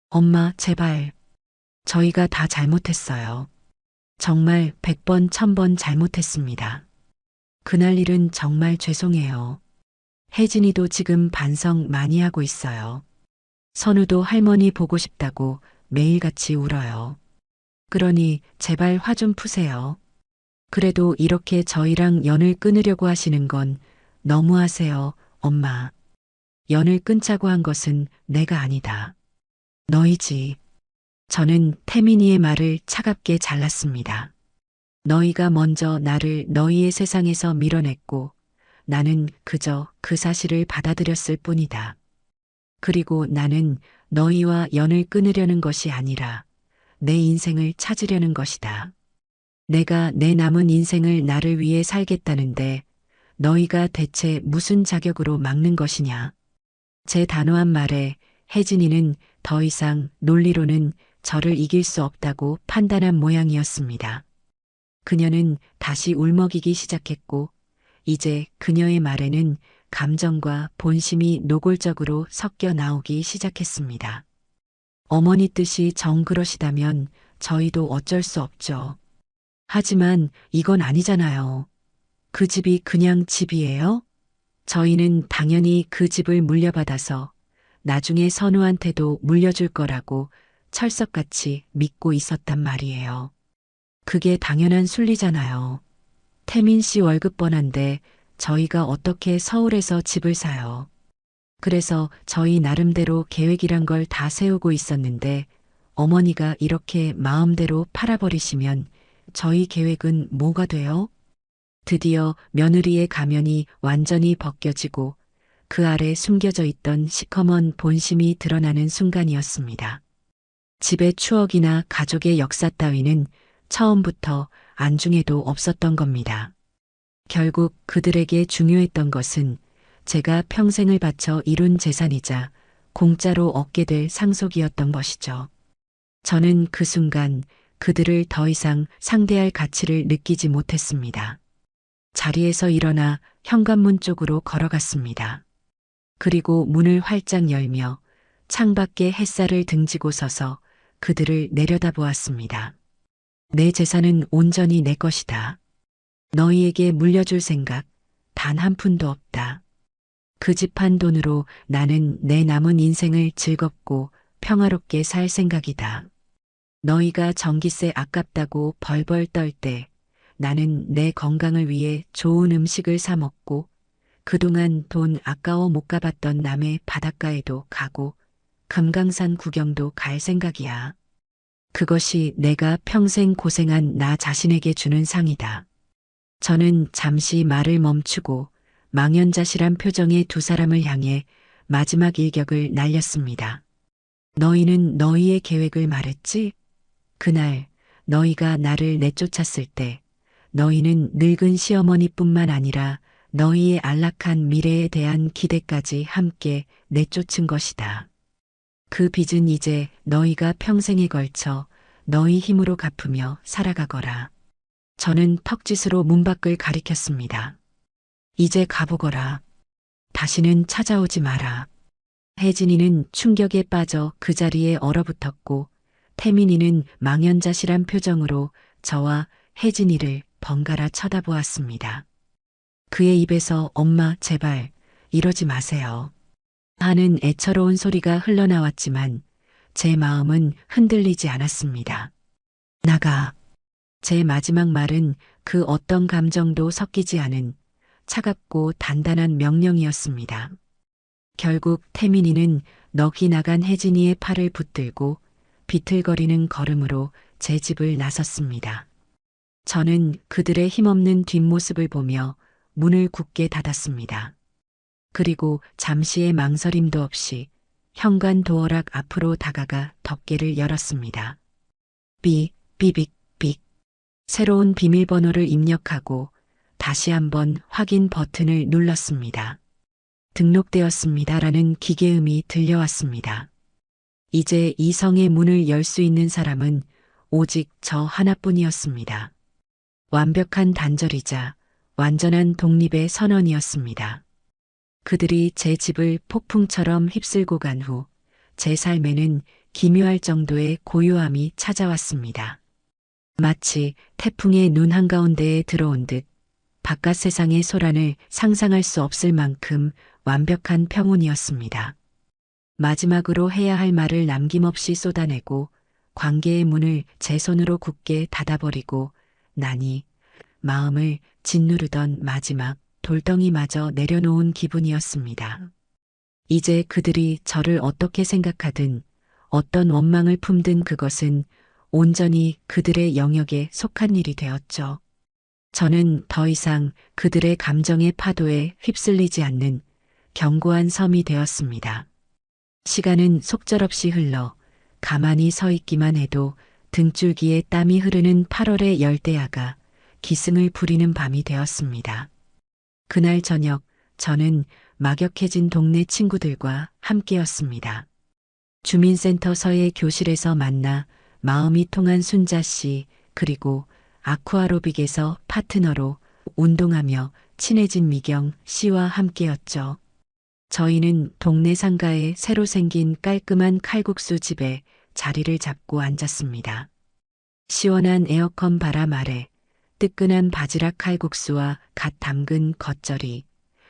엄마, 제발. 저희가 다 잘못했어요. 정말 100번, 1000번 잘못했습니다. 그날 일은 정말 죄송해요. 혜진이도 지금 반성 많이 하고 있어요. 선우도 할머니 보고 싶다고 매일같이 울어요. 그러니 제발 화 좀 푸세요. 그래도 이렇게 저희랑 연을 끊으려고 하시는 건 너무하세요, 엄마. 연을 끊자고 한 것은 내가 아니다. 너희지. 저는 태민이의 말을 차갑게 잘랐습니다. 너희가 먼저 나를 너희의 세상에서 밀어냈고 나는 그저 그 사실을 받아들였을 뿐이다. 그리고 나는 너희와 연을 끊으려는 것이 아니라 내 인생을 찾으려는 것이다. 내가 내 남은 인생을 나를 위해 살겠다는데 너희가 대체 무슨 자격으로 막는 것이냐. 제 단호한 말에 혜진이는 더 이상 논리로는 저를 이길 수 없다고 판단한 모양이었습니다. 그녀는 다시 울먹이기 시작했고 이제 그녀의 말에는 감정과 본심이 노골적으로 섞여 나오기 시작했습니다. 어머니 뜻이 정 그러시다면 저희도 어쩔 수 없죠. 하지만 이건 아니잖아요. 그 집이 그냥 집이에요? 저희는 당연히 그 집을 물려받아서 나중에 선우한테도 물려줄 거라고 철석같이 믿고 있었단 말이에요. 그게 당연한 순리잖아요. 태민 씨 월급 뻔한데 저희가 어떻게 서울에서 집을 사요. 그래서 저희 나름대로 계획이란 걸 다 세우고 있었는데 어머니가 이렇게 마음대로 팔아버리시면 저희 계획은 뭐가 돼요? 드디어 며느리의 가면이 완전히 벗겨지고 그 아래 숨겨져 있던 시커먼 본심이 드러나는 순간이었습니다. 집의 추억이나 가족의 역사 따위는 처음부터 안중에도 없었던 겁니다. 결국 그들에게 중요했던 것은 제가 평생을 바쳐 이룬 재산이자 공짜로 얻게 될 상속이었던 것이죠. 저는 그 순간 그들을 더 이상 상대할 가치를 느끼지 못했습니다. 자리에서 일어나 현관문 쪽으로 걸어갔습니다. 그리고 문을 활짝 열며 창밖에 햇살을 등지고 서서 그들을 내려다보았습니다. 내 재산은 온전히 내 것이다. 너희에게 물려줄 생각 단 한 푼도 없다. 그 집 한 돈으로 나는 내 남은 인생을 즐겁고 평화롭게 살 생각이다. 너희가 전기세 아깝다고 벌벌 떨 때 나는 내 건강을 위해 좋은 음식을 사 먹고 그동안 돈 아까워 못 가봤던 남해 바닷가에도 가고 금강산 구경도 갈 생각이야. 그것이 내가 평생 고생한 나 자신에게 주는 상이다. 저는 잠시 말을 멈추고 망연자실한 표정의 두 사람을 향해 마지막 일격을 날렸습니다. 너희는 너희의 계획을 말했지? 그날 너희가 나를 내쫓았을 때 너희는 늙은 시어머니뿐만 아니라 너희의 안락한 미래에 대한 기대까지 함께 내쫓은 것이다. 그 빚은 이제 너희가 평생에 걸쳐 너희 힘으로 갚으며 살아가거라. 저는 턱짓으로 문 밖을 가리켰습니다. 이제 가보거라. 다시는 찾아오지 마라. 혜진이는 충격에 빠져 그 자리에 얼어붙었고 태민이는 망연자실한 표정으로 저와 혜진이를 번갈아 쳐다보았습니다. 그의 입에서 엄마 제발 이러지 마세요. 하는 애처로운 소리가 흘러나왔지만 제 마음은 흔들리지 않았습니다. 나가. 제 마지막 말은 그 어떤 감정도 섞이지 않은 차갑고 단단한 명령이었습니다. 결국 태민이는 넋이 나간 혜진이의 팔을 붙들고 비틀거리는 걸음으로 제 집을 나섰습니다. 저는 그들의 힘없는 뒷모습을 보며 문을 굳게 닫았습니다. 그리고 잠시의 망설임도 없이 현관 도어락 앞으로 다가가 덮개를 열었습니다. 삐빅. 새로운 비밀번호를 입력하고 다시 한번 확인 버튼을 눌렀습니다. 등록되었습니다라는 기계음이 들려왔습니다. 이제 이 성의 문을 열 수 있는 사람은 오직 저 하나뿐이었습니다. 완벽한 단절이자 완전한 독립의 선언이었습니다. 그들이 제 집을 폭풍처럼 휩쓸고 간 후 제 삶에는 기묘할 정도의 고요함이 찾아왔습니다. 마치 태풍의 눈 한가운데에 들어온 듯 바깥 세상의 소란을 상상할 수 없을 만큼 완벽한 평온이었습니다. 마지막으로 해야 할 말을 남김없이 쏟아내고 관계의 문을 제 손으로 굳게 닫아버리고 나니 마음을 짓누르던 마지막 돌덩이마저 내려놓은 기분이었습니다. 이제 그들이 저를 어떻게 생각하든 어떤 원망을 품든 그것은 온전히 그들의 영역에 속한 일이 되었죠. 저는 더 이상 그들의 감정의 파도에 휩쓸리지 않는 견고한 섬이 되었습니다. 시간은 속절없이 흘러 가만히 서 있기만 해도 등줄기에 땀이 흐르는 8월의 열대야가 기승을 부리는 밤이 되었습니다. 그날 저녁 저는 막역해진 동네 친구들과 함께였습니다. 주민센터서의 교실에서 만나 마음이 통한 순자 씨, 그리고 아쿠아로빅에서 파트너로 운동하며 친해진 미경 씨와 함께였죠. 저희는 동네 상가에 새로 생긴 깔끔한 칼국수 집에 자리를 잡고 앉았습니다. 시원한 에어컨 바람 아래 뜨끈한 바지락 칼국수와 갓 담근 겉절이,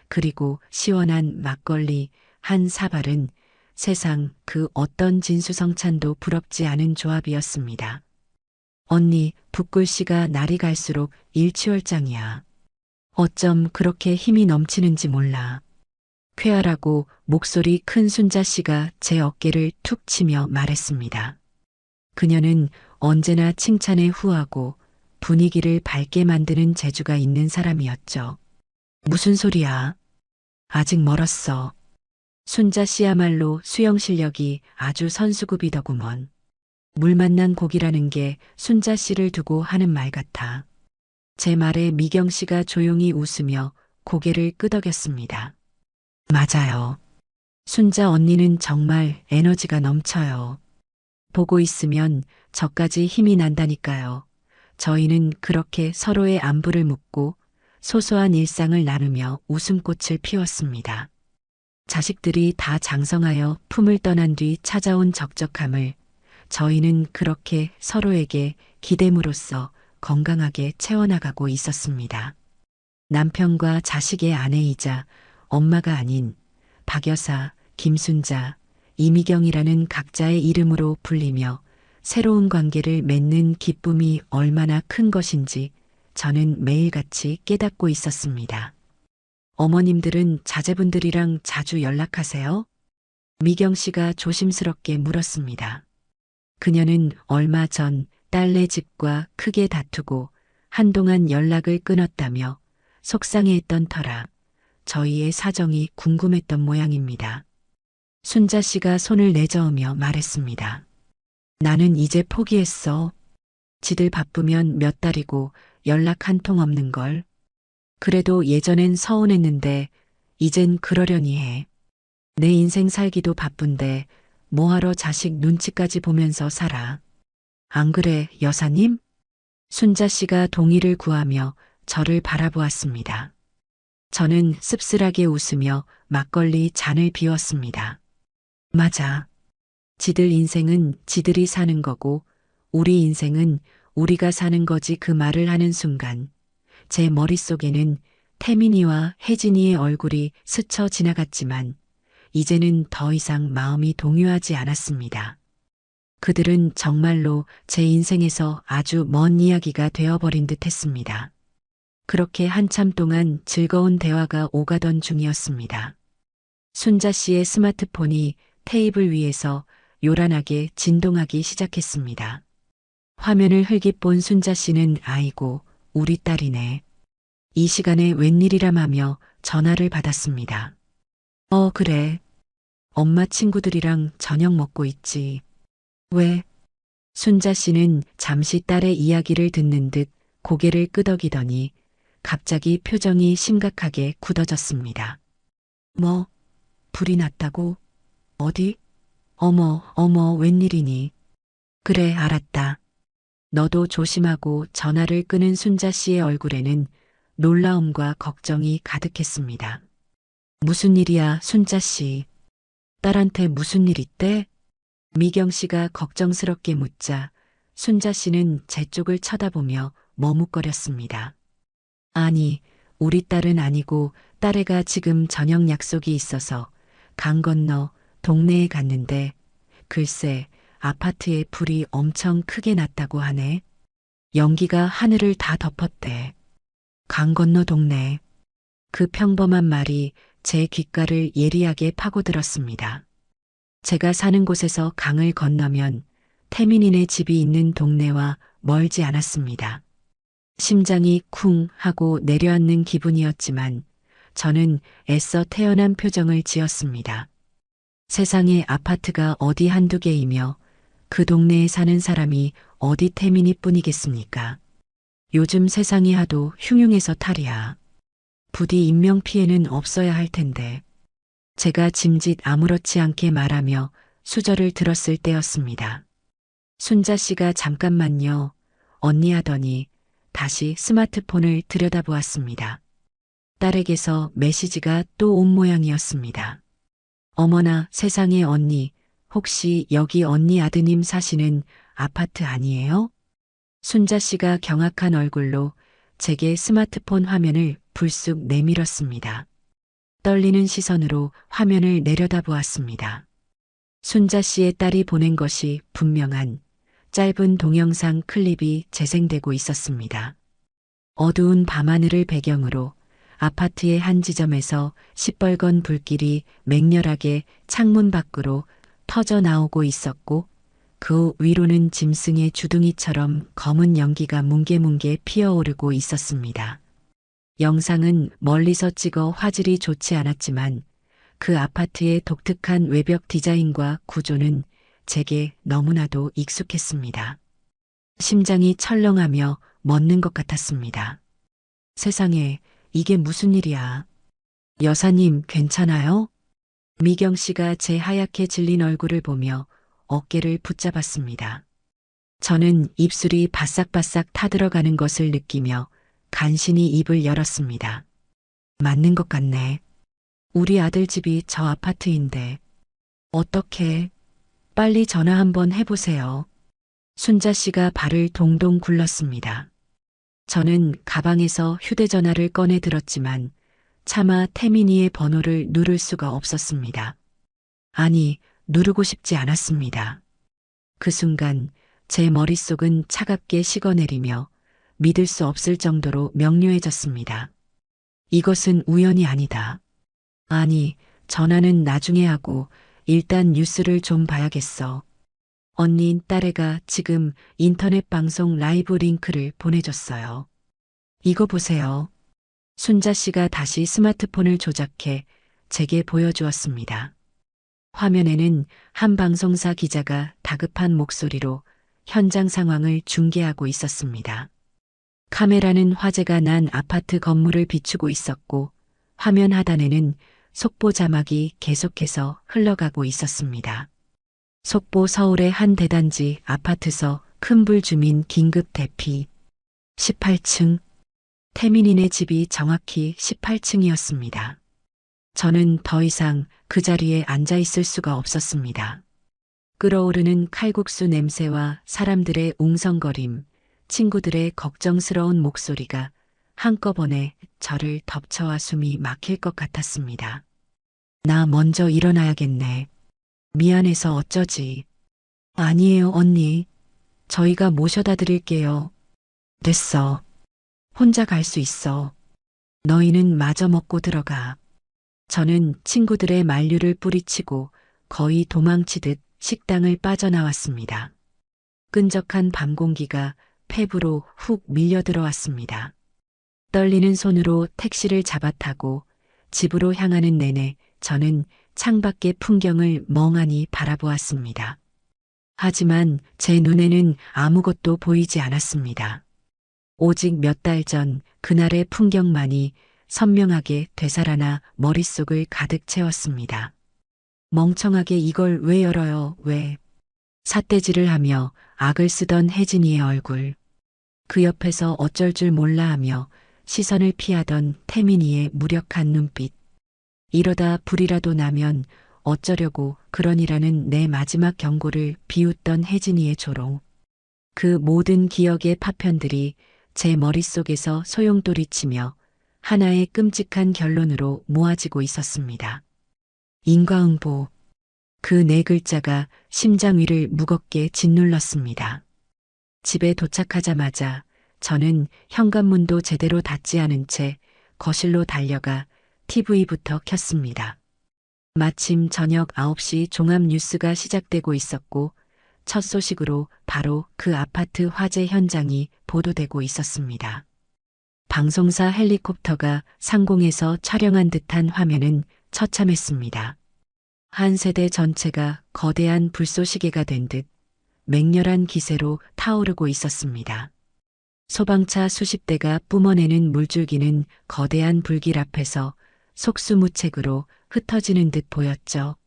그리고 시원한 막걸리 한 사발은 세상 그 어떤 진수성찬도 부럽지 않은 조합이었습니다. 언니, 붓글씨가 날이 갈수록 일취월장이야. 어쩜 그렇게 힘이 넘치는지 몰라. 쾌활하고 목소리 큰 순자 씨가 제 어깨를 툭 치며 말했습니다. 그녀는 언제나 칭찬에 후하고 분위기를 밝게 만드는 재주가 있는 사람이었죠. 무슨 소리야? 아직 멀었어. 순자 씨야말로 수영 실력이 아주 선수급이더구먼. 물 만난 고기라는 게 순자 씨를 두고 하는 말 같아. 제 말에 미경 씨가 조용히 웃으며 고개를 끄덕였습니다. 맞아요. 순자 언니는 정말 에너지가 넘쳐요. 보고 있으면 저까지 힘이 난다니까요. 저희는 그렇게 서로의 안부를 묻고 소소한 일상을 나누며 웃음꽃을 피웠습니다. 자식들이 다 장성하여 품을 떠난 뒤 찾아온 적적함을 저희는 그렇게 서로에게 기대므로써 건강하게 채워나가고 있었습니다. 남편과 자식의 아내이자 엄마가 아닌 박 여사, 김순자, 이미경이라는 각자의 이름으로 불리며 새로운 관계를 맺는 기쁨이 얼마나 큰 것인지 저는 매일같이 깨닫고 있었습니다. 어머님들은 자제분들이랑 자주 연락하세요? 미경 씨가 조심스럽게 물었습니다. 그녀는 얼마 전 딸네 집과 크게 다투고 한동안 연락을 끊었다며 속상해했던 터라 저희의 사정이 궁금했던 모양입니다. 순자 씨가 손을 내저으며 말했습니다. 나는 이제 포기했어. 지들 바쁘면 몇 달이고 연락 한 통 없는 걸. 그래도 예전엔 서운했는데 이젠 그러려니 해. 내 인생 살기도 바쁜데 뭐하러 자식 눈치까지 보면서 살아. 안 그래, 여사님? 순자 씨가 동의를 구하며 저를 바라보았습니다. 저는 씁쓸하게 웃으며 막걸리 잔을 비웠습니다. 맞아. 지들 인생은 지들이 사는 거고 우리 인생은 우리가 사는 거지, 그 말을 하는 순간 제 머릿속에는 태민이와 혜진이의 얼굴이 스쳐 지나갔지만 이제는 더 이상 마음이 동요하지 않았습니다. 그들은 정말로 제 인생에서 아주 먼 이야기가 되어버린 듯 했습니다. 그렇게 한참 동안 즐거운 대화가 오가던 중이었습니다. 순자 씨의 스마트폰이 테이블 위에서 요란하게 진동하기 시작했습니다. 화면을 흘낏 본 순자 씨는 아이고, 우리 딸이네. 이 시간에 웬일이람하며 전화를 받았습니다. 그래. 엄마 친구들이랑 저녁 먹고 있지. 왜? 순자 씨는 잠시 딸의 이야기를 듣는 듯 고개를 끄덕이더니 갑자기 표정이 심각하게 굳어졌습니다. 뭐, 불이 났다고? 어디? 어머, 웬일이니? 그래, 알았다. 너도 조심하고. 전화를 끄는 순자 씨의 얼굴에는 놀라움과 걱정이 가득했습니다. 무슨 일이야, 순자 씨? 딸한테 무슨 일 있대? 미경 씨가 걱정스럽게 묻자 순자 씨는 제 쪽을 쳐다보며 머뭇거렸습니다. 아니, 우리 딸은 아니고 딸애가 지금 저녁 약속이 있어서 강 건너 동네에 갔는데 글쎄 아파트에 불이 엄청 크게 났다고 하네. 연기가 하늘을 다 덮었대. 강 건너 동네. 그 평범한 말이 제 귓가를 예리하게 파고들었습니다. 제가 사는 곳에서 강을 건너면 태민이네 집이 있는 동네와 멀지 않았습니다. 심장이 쿵 하고 내려앉는 기분이었지만 저는 애써 태연한 표정을 지었습니다. 세상에 아파트가 어디 한두 개이며 그 동네에 사는 사람이 어디 태민이 뿐이겠습니까? 요즘 세상이 하도 흉흉해서 탈이야. 부디 인명피해는 없어야 할 텐데. 제가 짐짓 아무렇지 않게 말하며 수저를 들었을 때였습니다. 순자 씨가 잠깐만요. 언니 하더니 다시 스마트폰을 들여다보았습니다. 딸에게서 메시지가 또 온 모양이었습니다. 어머나 세상에 언니, 혹시 여기 언니 아드님 사시는 아파트 아니에요? 순자 씨가 경악한 얼굴로 제게 스마트폰 화면을 불쑥 내밀었습니다. 떨리는 시선으로 화면을 내려다보았습니다. 순자 씨의 딸이 보낸 것이 분명한 짧은 동영상 클립이 재생되고 있었습니다. 어두운 밤하늘을 배경으로 아파트의 한 지점에서 시뻘건 불길이 맹렬하게 창문 밖으로 터져 나오고 있었고 그 위로는 짐승의 주둥이처럼 검은 연기가 뭉게뭉게 피어오르고 있었습니다. 영상은 멀리서 찍어 화질이 좋지 않았지만 그 아파트의 독특한 외벽 디자인과 구조는 제게 너무나도 익숙했습니다. 심장이 철렁하며 멎는 것 같았습니다. 세상에, 이게 무슨 일이야? 여사님, 괜찮아요? 미경 씨가 제 하얗게 질린 얼굴을 보며 어깨를 붙잡았습니다. 저는 입술이 바싹바싹 타들어가는 것을 느끼며 간신히 입을 열었습니다. 맞는 것 같네. 우리 아들 집이 저 아파트인데. 어떻게? 빨리 전화 한번 해보세요. 순자 씨가 발을 동동 굴렀습니다. 저는 가방에서 휴대전화를 꺼내 들었지만 차마 태민이의 번호를 누를 수가 없었습니다. 아니, 누르고 싶지 않았습니다. 그 순간 제 머릿속은 차갑게 식어내리며 믿을 수 없을 정도로 명료해졌습니다. 이것은 우연이 아니다. 아니, 전화는 나중에 하고 일단 뉴스를 좀 봐야겠어. 언니 딸애가 지금 인터넷 방송 라이브 링크를 보내줬어요. 이거 보세요. 순자 씨가 다시 스마트폰을 조작해 제게 보여주었습니다. 화면에는 한 방송사 기자가 다급한 목소리로 현장 상황을 중계하고 있었습니다. 카메라는 화재가 난 아파트 건물을 비추고 있었고 화면 하단에는 속보 자막이 계속해서 흘러가고 있었습니다. 속보 서울의 한 대단지 아파트서 큰불 주민 긴급 대피. 18층. 태민이네 집이 정확히 18층이었습니다. 저는 더 이상 그 자리에 앉아 있을 수가 없었습니다. 끓어오르는 칼국수 냄새와 사람들의 웅성거림, 친구들의 걱정스러운 목소리가 한꺼번에 저를 덮쳐와 숨이 막힐 것 같았습니다. 나 먼저 일어나야겠네. 미안해서 어쩌지. 아니에요, 언니. 저희가 모셔다 드릴게요. 됐어. 혼자 갈 수 있어. 너희는 마저 먹고 들어가. 저는 친구들의 만류를 뿌리치고 거의 도망치듯 식당을 빠져나왔습니다. 끈적한 밤 공기가 폐부로 훅 밀려 들어왔습니다. 떨리는 손으로 택시를 잡아타고 집으로 향하는 내내 저는 창밖의 풍경을 멍하니 바라보았습니다. 하지만 제 눈에는 아무것도 보이지 않았습니다. 오직 몇 달 전 그날의 풍경만이 선명하게 되살아나 머릿속을 가득 채웠습니다. 멍청하게 이걸 왜 열어요, 왜? 삿대질을 하며 악을 쓰던 혜진이의 얼굴. 그 옆에서 어쩔 줄 몰라 하며 시선을 피하던 태민이의 무력한 눈빛. 이러다 불이라도 나면 어쩌려고 그러니라는 내 마지막 경고를 비웃던 혜진이의 조롱. 그 모든 기억의 파편들이 제 머릿속에서 소용돌이치며 하나의 끔찍한 결론으로 모아지고 있었습니다. 인과응보. 그 네 글자가 심장 위를 무겁게 짓눌렀습니다. 집에 도착하자마자 저는 현관문도 제대로 닫지 않은 채 거실로 달려가 TV부터 켰습니다. 마침 저녁 9시 종합 뉴스가 시작되고 있었고 첫 소식으로 바로 그 아파트 화재 현장이 보도되고 있었습니다. 방송사 헬리콥터가 상공에서 촬영한 듯한 화면은 처참했습니다. 한 세대 전체가 거대한 불쏘시개가 된 듯 맹렬한 기세로 타오르고 있었습니다. 소방차 수십 대가 뿜어내는 물줄기는 거대한 불길 앞에서 속수무책으로 흩어지는 듯 보였죠.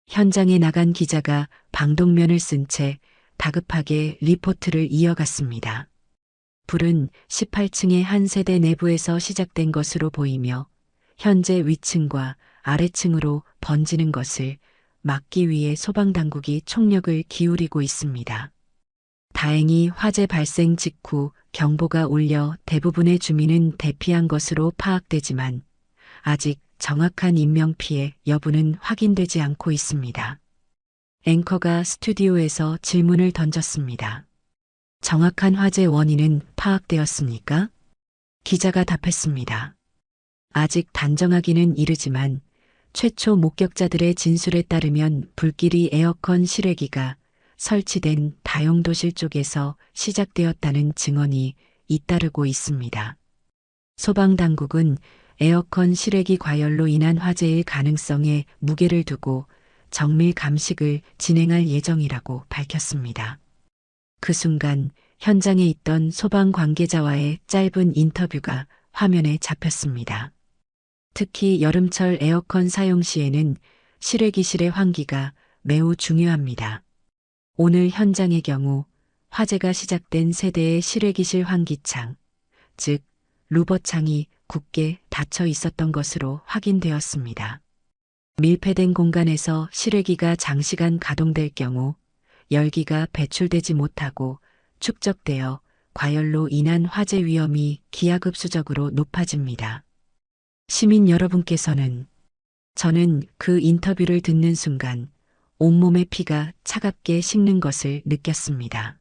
현장에 나간 기자가 방독면을 쓴 채 다급하게 리포트를 이어갔습니다. 불은 18층의 한 세대 내부에서 시작된 것으로 보이며 현재 위층과 아래층으로 번지는 것을 막기 위해 소방당국이 총력을 기울이고 있습니다. 다행히 화재 발생 직후 경보가 울려 대부분의 주민은 대피한 것으로 파악되지만 아직 정확한 인명피해 여부는 확인되지 않고 있습니다. 앵커가 스튜디오에서 질문을 던졌습니다. 정확한 화재 원인은 파악되었습니까? 기자가 답했습니다. 아직 단정하기는 이르지만 최초 목격자들의 진술에 따르면 불길이 에어컨 실외기가 설치된 다용도실 쪽에서 시작되었다는 증언이 잇따르고 있습니다. 소방당국은 에어컨 실외기 과열로 인한 화재일 가능성에 무게를 두고 정밀 감식을 진행할 예정이라고 밝혔습니다. 그 순간 현장에 있던 소방 관계자와의 짧은 인터뷰가 화면에 잡혔습니다. 특히 여름철 에어컨 사용 시에는 실외기실의 환기가 매우 중요합니다. 오늘 현장의 경우 화재가 시작된 세대의 실외기실 환기창, 즉 루버창이 굳게 닫혀 있었던 것으로 확인되었습니다. 밀폐된 공간에서 실외기가 장시간 가동될 경우 열기가 배출되지 못하고 축적되어 과열로 인한 화재 위험이 기하급수적으로 높아집니다. 시민 여러분께서는 저는 그 인터뷰를 듣는 순간 온몸의 피가 차갑게 식는 것을 느꼈습니다.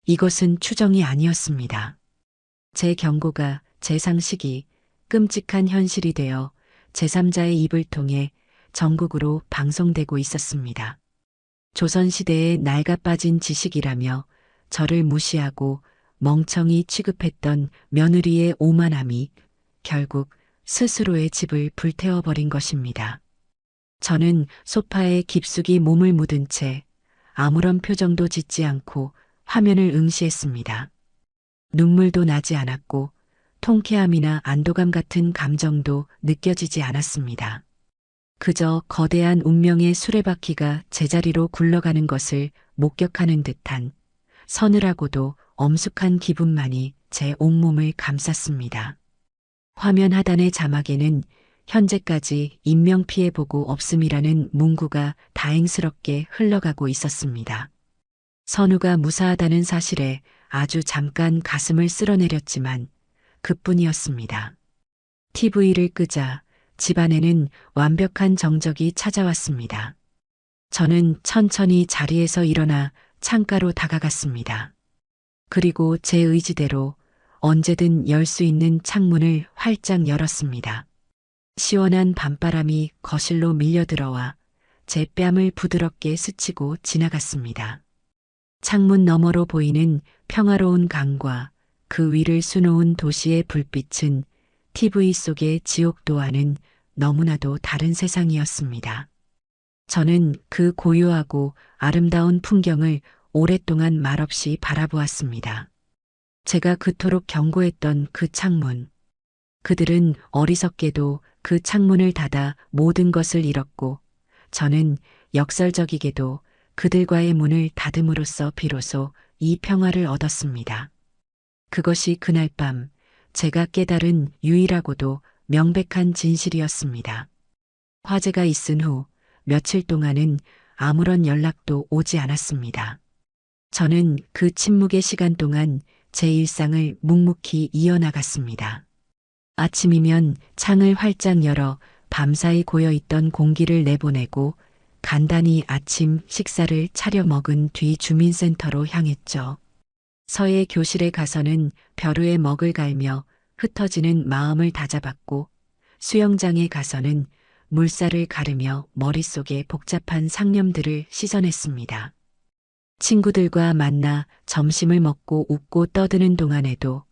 이것은 추정이 아니었습니다. 제 경고가 제 상식이 끔찍한 현실이 되어 제3자의 입을 통해 전국으로 방송되고 있었습니다. 조선시대의 낡아빠진 지식이라며 저를 무시하고 멍청이 취급했던 며느리의 오만함이 결국 스스로의 집을 불태워버린 것입니다. 저는 소파에 깊숙이 몸을 묻은 채 아무런 표정도 짓지 않고 화면을 응시했습니다. 눈물도 나지 않았고 통쾌함이나 안도감 같은 감정도 느껴지지 않았습니다. 그저 거대한 운명의 수레바퀴가 제자리로 굴러가는 것을 목격하는 듯한 서늘하고도 엄숙한 기분만이 제 온몸을 감쌌습니다. 화면 하단의 자막에는 현재까지 인명피해 보고 없음이라는 문구가 다행스럽게 흘러가고 있었습니다. 선우가 무사하다는 사실에 아주 잠깐 가슴을 쓸어내렸지만 그뿐이었습니다. TV를 끄자 집안에는 완벽한 정적이 찾아왔습니다. 저는 천천히 자리에서 일어나 창가로 다가갔습니다. 그리고 제 의지대로 언제든 열 수 있는 창문을 활짝 열었습니다. 시원한 밤바람이 거실로 밀려들어와 제 뺨을 부드럽게 스치고 지나갔습니다. 창문 너머로 보이는 평화로운 강과 그 위를 수놓은 도시의 불빛은 TV 속의 지옥도와는 너무나도 다른 세상이었습니다. 저는 그 고요하고 아름다운 풍경을 오랫동안 말없이 바라보았습니다. 제가 그토록 경고했던 그 창문. 그들은 어리석게도 그 창문을 닫아 모든 것을 잃었고 저는 역설적이게도 그들과의 문을 닫음으로써 비로소 이 평화를 얻었습니다. 그것이 그날 밤 제가 깨달은 유일하고도 명백한 진실이었습니다. 화재가 있은 후 며칠 동안은 아무런 연락도 오지 않았습니다. 저는 그 침묵의 시간 동안 제 일상을 묵묵히 이어나갔습니다. 아침이면 창을 활짝 열어 밤사이 고여있던 공기를 내보내고 간단히 아침 식사를 차려 먹은 뒤 주민센터로 향했죠. 서예 교실에 가서는 벼루에 먹을 갈며 흩어지는 마음을 다잡았고 수영장에 가서는 물살을 가르며 머릿속에 복잡한 상념들을 씻어냈습니다. 친구들과 만나 점심을 먹고 웃고 떠드는 동안에도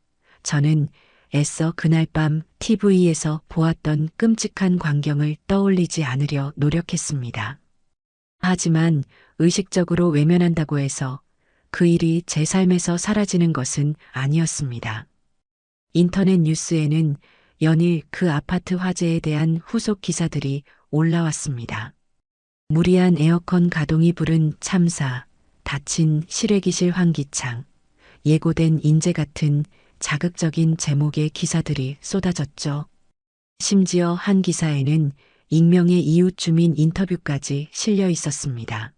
저는 애써 그날 밤 TV에서 보았던 끔찍한 광경을 떠올리지 않으려 노력했습니다. 하지만 의식적으로 외면한다고 해서 그 일이 제 삶에서 사라지는 것은 아니었습니다. 인터넷 뉴스에는 연일 그 아파트 화재에 대한 후속 기사들이 올라왔습니다. 무리한 에어컨 가동이 부른 참사, 다친 실외기실 환기창, 예고된 인재 같은 자극적인 제목의 기사들이 쏟아졌죠. 심지어 한 기사에는 익명의 이웃 주민 인터뷰까지 실려 있었습니다.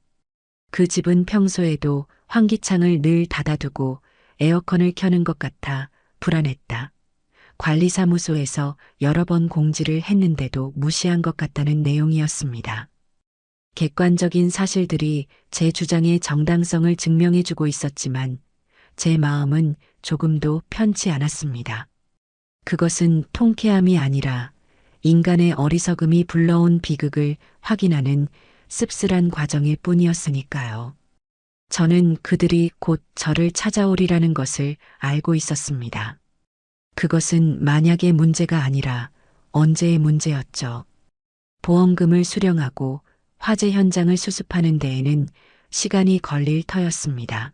그 집은 평소에도 환기창을 늘 닫아두고 에어컨을 켜는 것 같아 불안했다. 관리사무소에서 여러 번 공지를 했는데도 무시한 것 같다는 내용이었습니다. 객관적인 사실들이 제 주장의 정당성을 증명해주고 있었지만 제 마음은 조금도 편치 않았습니다. 그것은 통쾌함이 아니라 인간의 어리석음이 불러온 비극을 확인하는 씁쓸한 과정일 뿐이었으니까요. 저는 그들이 곧 저를 찾아오리라는 것을 알고 있었습니다. 그것은 만약의 문제가 아니라 언제의 문제였죠. 보험금을 수령하고 화재 현장을 수습하는 데에는 시간이 걸릴 터였습니다.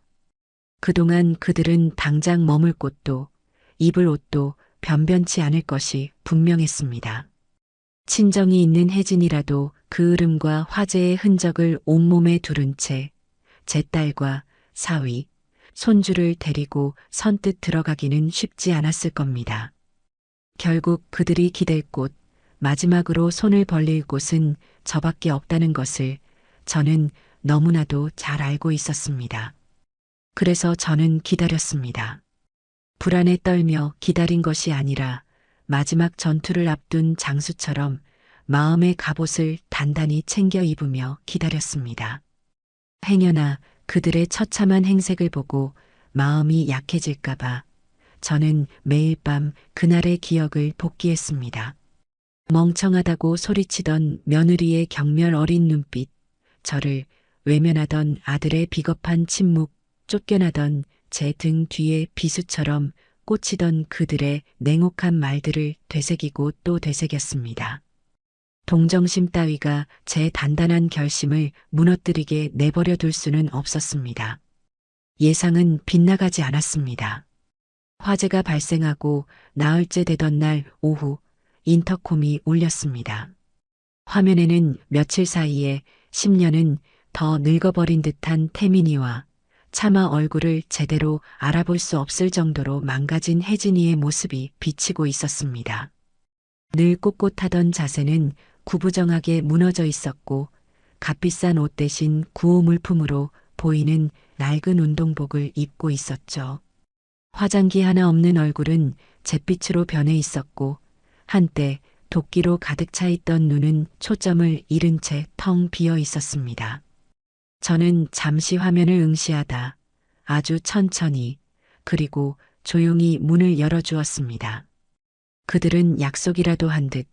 그동안 그들은 당장 머물 곳도 입을 옷도 변변치 않을 것이 분명했습니다. 친정이 있는 혜진이라도 그 으름과 화재의 흔적을 온몸에 두른 채 제 딸과 사위, 손주를 데리고 선뜻 들어가기는 쉽지 않았을 겁니다. 결국 그들이 기댈 곳, 마지막으로 손을 벌릴 곳은 저밖에 없다는 것을 저는 너무나도 잘 알고 있었습니다. 그래서 저는 기다렸습니다. 불안에 떨며 기다린 것이 아니라 마지막 전투를 앞둔 장수처럼 마음의 갑옷을 단단히 챙겨 입으며 기다렸습니다. 행여나 그들의 처참한 행색을 보고 마음이 약해질까봐 저는 매일 밤 그날의 기억을 복기했습니다. 멍청하다고 소리치던 며느리의 경멸 어린 눈빛, 저를 외면하던 아들의 비겁한 침묵, 쫓겨나던 제 등 뒤에 비수처럼 꽂히던 그들의 냉혹한 말들을 되새기고 또 되새겼습니다. 동정심 따위가 제 단단한 결심을 무너뜨리게 내버려 둘 수는 없었습니다. 예상은 빗나가지 않았습니다. 화재가 발생하고 나흘째 되던 날 오후 인터콤이 울렸습니다. 화면에는 며칠 사이에 10년은 더 늙어버린 듯한 태민이와 차마 얼굴을 제대로 알아볼 수 없을 정도로 망가진 혜진이의 모습이 비치고 있었습니다. 늘 꼿꼿하던 자세는 구부정하게 무너져 있었고 값비싼 옷 대신 구호 물품으로 보이는 낡은 운동복을 입고 있었죠. 화장기 하나 없는 얼굴은 잿빛으로 변해 있었고 한때 도끼로 가득 차 있던 눈은 초점을 잃은 채 텅 비어 있었습니다. 저는 잠시 화면을 응시하다 아주 천천히 그리고 조용히 문을 열어주었습니다. 그들은 약속이라도 한 듯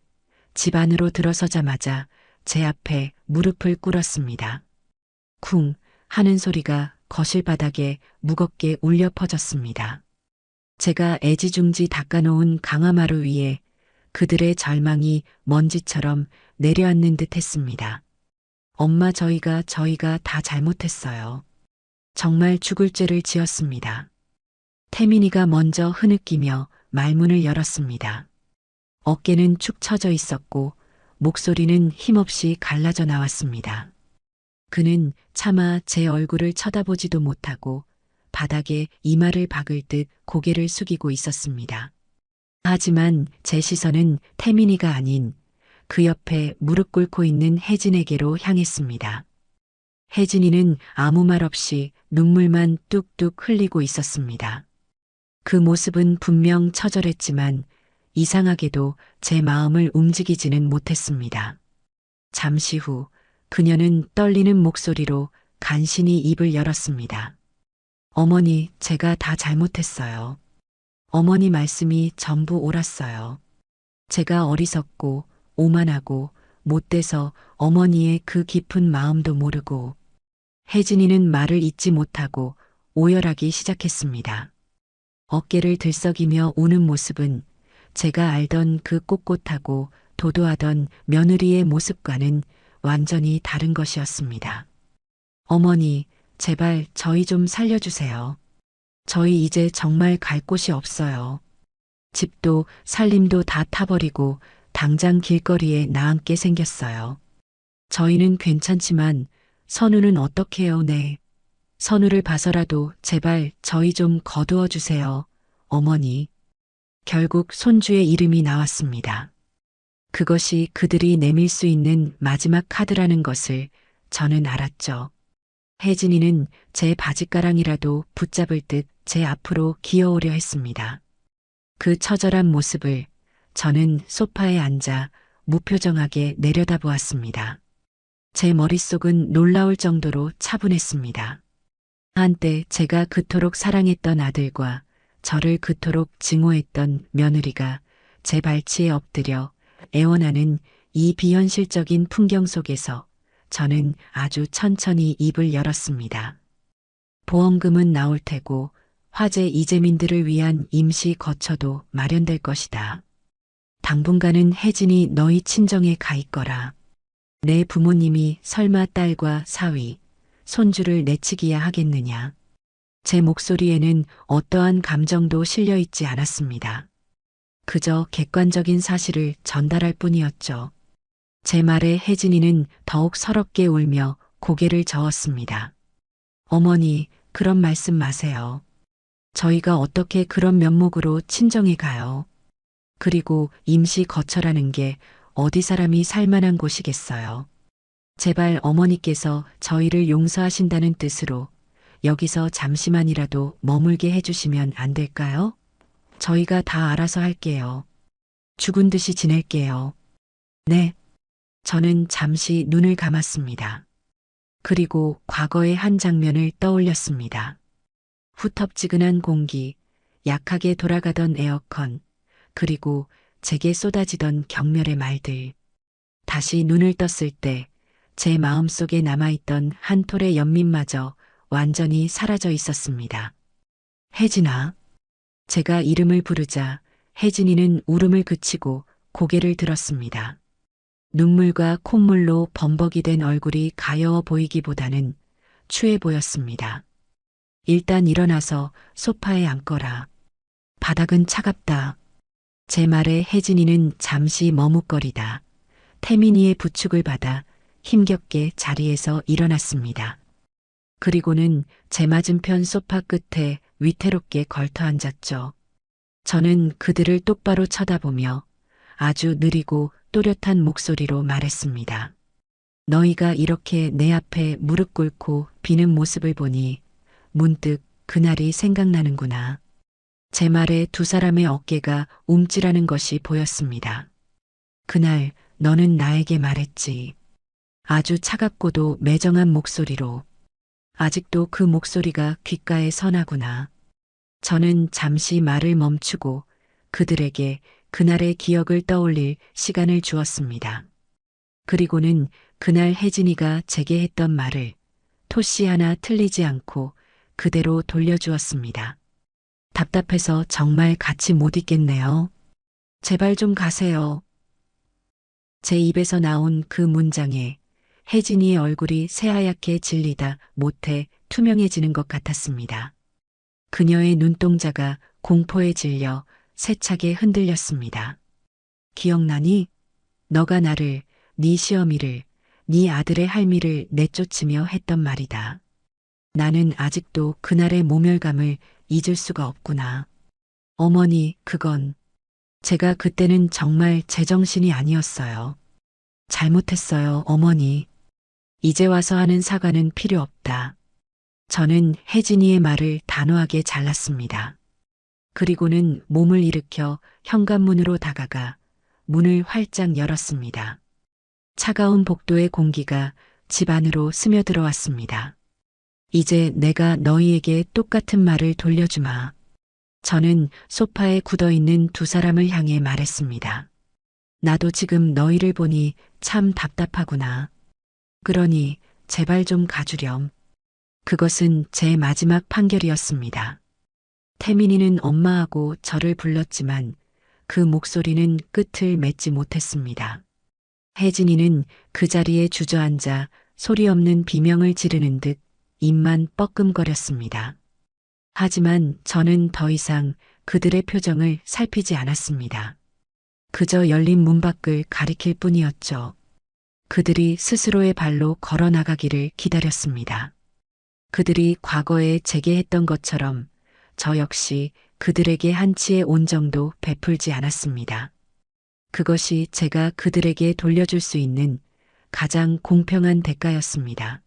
집 안으로 들어서자마자 제 앞에 무릎을 꿇었습니다. 쿵 하는 소리가 거실 바닥에 무겁게 울려 퍼졌습니다. 제가 애지중지 닦아놓은 강화마루 위에 그들의 절망이 먼지처럼 내려앉는 듯 했습니다. 엄마 저희가 다 잘못했어요. 정말 죽을 죄를 지었습니다. 태민이가 먼저 흐느끼며 말문을 열었습니다. 어깨는 축 처져 있었고 목소리는 힘없이 갈라져 나왔습니다. 그는 차마 제 얼굴을 쳐다보지도 못하고 바닥에 이마를 박을 듯 고개를 숙이고 있었습니다. 하지만 제 시선은 태민이가 아닌 그 옆에 무릎 꿇고 있는 혜진에게로 향했습니다. 혜진이는 아무 말 없이 눈물만 뚝뚝 흘리고 있었습니다. 그 모습은 분명 처절했지만 이상하게도 제 마음을 움직이지는 못했습니다. 잠시 후 그녀는 떨리는 목소리로 간신히 입을 열었습니다. 어머니, 제가 다 잘못했어요. 어머니 말씀이 전부 옳았어요. 제가 어리석고 오만하고 못돼서 어머니의 그 깊은 마음도 모르고. 혜진이는 말을 잇지 못하고 오열하기 시작했습니다. 어깨를 들썩이며 우는 모습은 제가 알던 그 꼿꼿하고 도도하던 며느리의 모습과는 완전히 다른 것이었습니다. 어머니, 제발 저희 좀 살려주세요. 저희 이제 정말 갈 곳이 없어요. 집도 살림도 다 타버리고 당장 길거리에 나앉게 생겼어요. 저희는 괜찮지만 선우는 어떡해요, 네. 선우를 봐서라도 제발 저희 좀 거두어 주세요, 어머니. 결국 손주의 이름이 나왔습니다. 그것이 그들이 내밀 수 있는 마지막 카드라는 것을 저는 알았죠. 혜진이는 제 바짓가랑이라도 붙잡을 듯 제 앞으로 기어오려 했습니다. 그 처절한 모습을 저는 소파에 앉아 무표정하게 내려다보았습니다. 제 머릿속은 놀라울 정도로 차분했습니다. 한때 제가 그토록 사랑했던 아들과 저를 그토록 증오했던 며느리가 제 발치에 엎드려 애원하는 이 비현실적인 풍경 속에서 저는 아주 천천히 입을 열었습니다. 보험금은 나올 테고 화재 이재민들을 위한 임시 거처도 마련될 것이다. 당분간은 혜진이 너희 친정에 가 있거라. 내 부모님이 설마 딸과 사위, 손주를 내치기야 하겠느냐. 제 목소리에는 어떠한 감정도 실려 있지 않았습니다. 그저 객관적인 사실을 전달할 뿐이었죠. 제 말에 혜진이는 더욱 서럽게 울며 고개를 저었습니다. 어머니, 그런 말씀 마세요. 저희가 어떻게 그런 면목으로 친정에 가요. 그리고 임시 거처라는 게 어디 사람이 살만한 곳이겠어요. 제발 어머니께서 저희를 용서하신다는 뜻으로 여기서 잠시만이라도 머물게 해주시면 안 될까요? 저희가 다 알아서 할게요. 죽은 듯이 지낼게요. 네. 저는 잠시 눈을 감았습니다. 그리고 과거의 한 장면을 떠올렸습니다. 후텁지근한 공기, 약하게 돌아가던 에어컨, 그리고 제게 쏟아지던 경멸의 말들. 다시 눈을 떴을 때 제 마음속에 남아있던 한 톨의 연민마저 완전히 사라져 있었습니다. 혜진아. 제가 이름을 부르자 혜진이는 울음을 그치고 고개를 들었습니다. 눈물과 콧물로 범벅이 된 얼굴이 가여워 보이기보다는 추해 보였습니다. 일단 일어나서 소파에 앉거라. 바닥은 차갑다. 제 말에 혜진이는 잠시 머뭇거리다 태민이의 부축을 받아 힘겹게 자리에서 일어났습니다. 그리고는 제 맞은편 소파 끝에 위태롭게 걸터 앉았죠. 저는 그들을 똑바로 쳐다보며 아주 느리고 또렷한 목소리로 말했습니다. 너희가 이렇게 내 앞에 무릎 꿇고 비는 모습을 보니 문득 그날이 생각나는구나. 제 말에 두 사람의 어깨가 움찔하는 것이 보였습니다. 그날 너는 나에게 말했지. 아주 차갑고도 매정한 목소리로. 아직도 그 목소리가 귓가에 선하구나. 저는 잠시 말을 멈추고 그들에게 그날의 기억을 떠올릴 시간을 주었습니다. 그리고는 그날 혜진이가 제게 했던 말을 토씨 하나 틀리지 않고 그대로 돌려주었습니다. 답답해서 정말 같이 못 있겠네요. 제발 좀 가세요. 제 입에서 나온 그 문장에 혜진이의 얼굴이 새하얗게 질리다 못해 투명해지는 것 같았습니다. 그녀의 눈동자가 공포에 질려 세차게 흔들렸습니다. 기억나니? 너가 나를, 네 시어미를, 네 아들의 할미를 내쫓으며 했던 말이다. 나는 아직도 그날의 모멸감을 잊을 수가 없구나. 어머니, 그건 제가 그때는 정말 제정신이 아니었어요. 잘못했어요, 어머니. 이제 와서 하는 사과는 필요 없다. 저는 혜진이의 말을 단호하게 잘랐습니다. 그리고는 몸을 일으켜 현관문으로 다가가 문을 활짝 열었습니다. 차가운 복도의 공기가 집 안으로 스며들어왔습니다. 이제 내가 너희에게 똑같은 말을 돌려주마. 저는 소파에 굳어있는 두 사람을 향해 말했습니다. 나도 지금 너희를 보니 참 답답하구나. 그러니 제발 좀 가주렴. 그것은 제 마지막 판결이었습니다. 태민이는 엄마하고 저를 불렀지만 그 목소리는 끝을 맺지 못했습니다. 혜진이는 그 자리에 주저앉아 소리 없는 비명을 지르는 듯 입만 뻐끔거렸습니다. 하지만 저는 더 이상 그들의 표정을 살피지 않았습니다. 그저 열린 문 밖을 가리킬 뿐이었죠. 그들이 스스로의 발로 걸어 나가기를 기다렸습니다. 그들이 과거에 제게 했던 것처럼 저 역시 그들에게 한치의 온정도 베풀지 않았습니다. 그것이 제가 그들에게 돌려줄 수 있는 가장 공평한 대가였습니다.